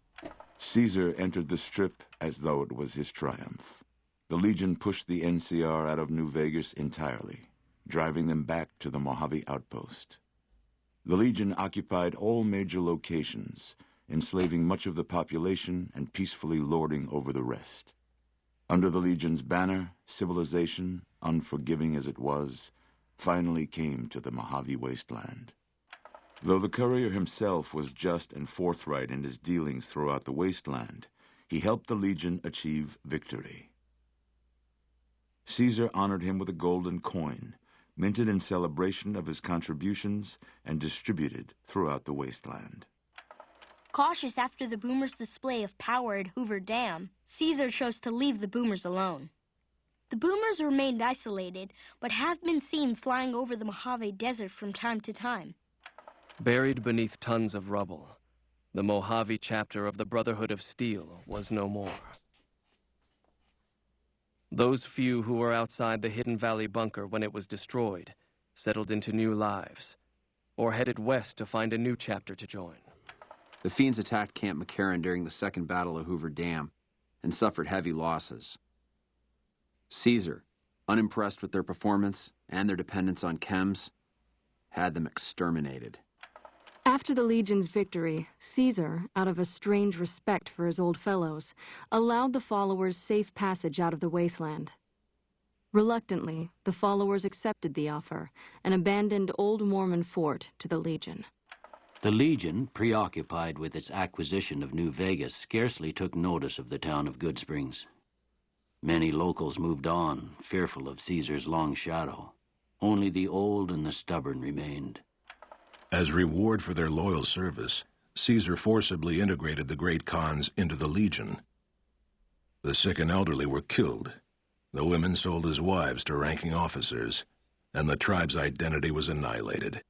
Caesar entered the Strip as though it was his triumph. The Legion pushed the NCR out of New Vegas entirely, driving them back to the Mojave outpost. The Legion occupied all major locations, enslaving much of the population and peacefully lording over the rest. Under the Legion's banner, civilization, unforgiving as it was, finally came to the Mojave wasteland. Though the courier himself was just and forthright in his dealings throughout the wasteland, he helped the Legion achieve victory. Caesar honored him with a golden coin, minted in celebration of his contributions and distributed throughout the wasteland. Cautious after the Boomers' display of power at Hoover Dam, Caesar chose to leave the Boomers alone. The Boomers remained isolated, but have been seen flying over the Mojave Desert from time to time. Buried beneath tons of rubble, the Mojave chapter of the Brotherhood of Steel was no more. Those few who were outside the Hidden Valley bunker when it was destroyed settled into new lives, or headed west to find a new chapter to join. The Fiends attacked Camp McCarran during the Second Battle of Hoover Dam and suffered heavy losses. Caesar, unimpressed with their performance and their dependence on chems, had them exterminated. After the Legion's victory, Caesar, out of a strange respect for his old fellows, allowed the followers safe passage out of the wasteland. Reluctantly, the followers accepted the offer and abandoned Old Mormon Fort to the Legion. The Legion, preoccupied with its acquisition of New Vegas, scarcely took notice of the town of Goodsprings. Many locals moved on, fearful of Caesar's long shadow. Only the old and the stubborn remained. As reward for their loyal service, Caesar forcibly integrated the great Khans into the Legion. The sick and elderly were killed. The women sold as wives to ranking officers, and the tribe's identity was annihilated.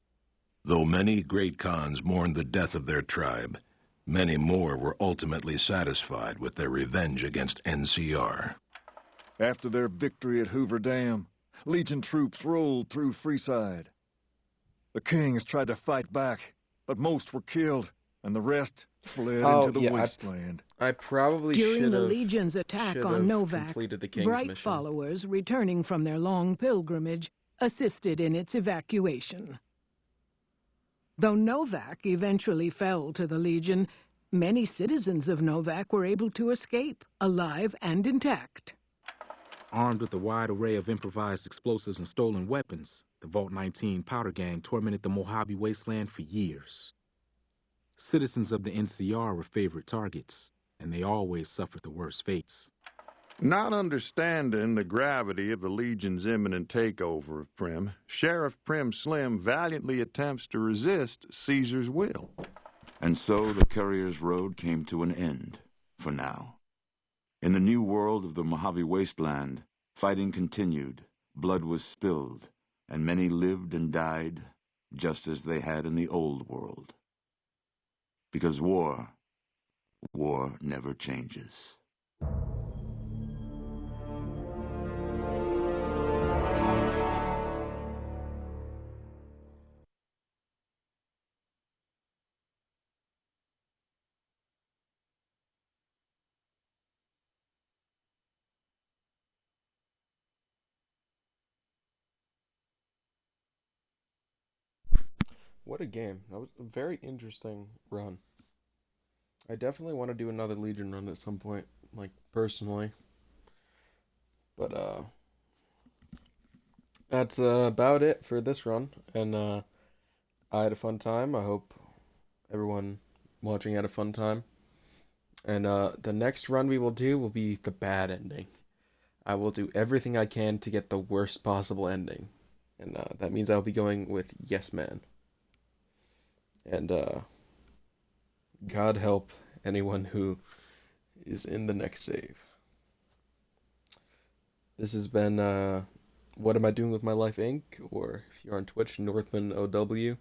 Though many great Khans mourned the death of their tribe, Many more were ultimately satisfied with their revenge against NCR. After their victory at Hoover Dam, Legion troops rolled through Freeside. The Kings tried to fight back, but most were killed, and the rest fled into the wasteland. I probably During the Legion's attack on Novak, completed the King's Bright mission. followers returning from their long pilgrimage assisted in its evacuation. Though Novak eventually fell to the Legion, many citizens of Novak were able to escape, alive and intact. Armed with a wide array of improvised explosives and stolen weapons, the Vault 19 Powder Gang tormented the Mojave Wasteland for years. Citizens of the NCR were favorite targets, and they always suffered the worst fates. Not understanding the gravity of the Legion's imminent takeover of Primm, Sheriff Primm Slim valiantly attempts to resist Caesar's will. And so the Courier's Road came to an end, for now. In the new world of the Mojave Wasteland, fighting continued, blood was spilled, and many lived and died just as they had in the old world. Because war never changes. What a game. That was a very interesting run. I definitely want to do another Legion run at some point, like, personally. But, that's about it for this run, and, I had a fun time. I hope everyone watching had a fun time. And, the next run we will do will be the bad ending. I will do everything I can to get the worst possible ending. And, that means I'll be going with Yes Man. And, God help anyone who is in the next save. This has been, What Am I Doing With My Life, Inc., or if you're on Twitch, Northman OW.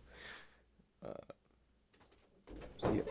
See ya.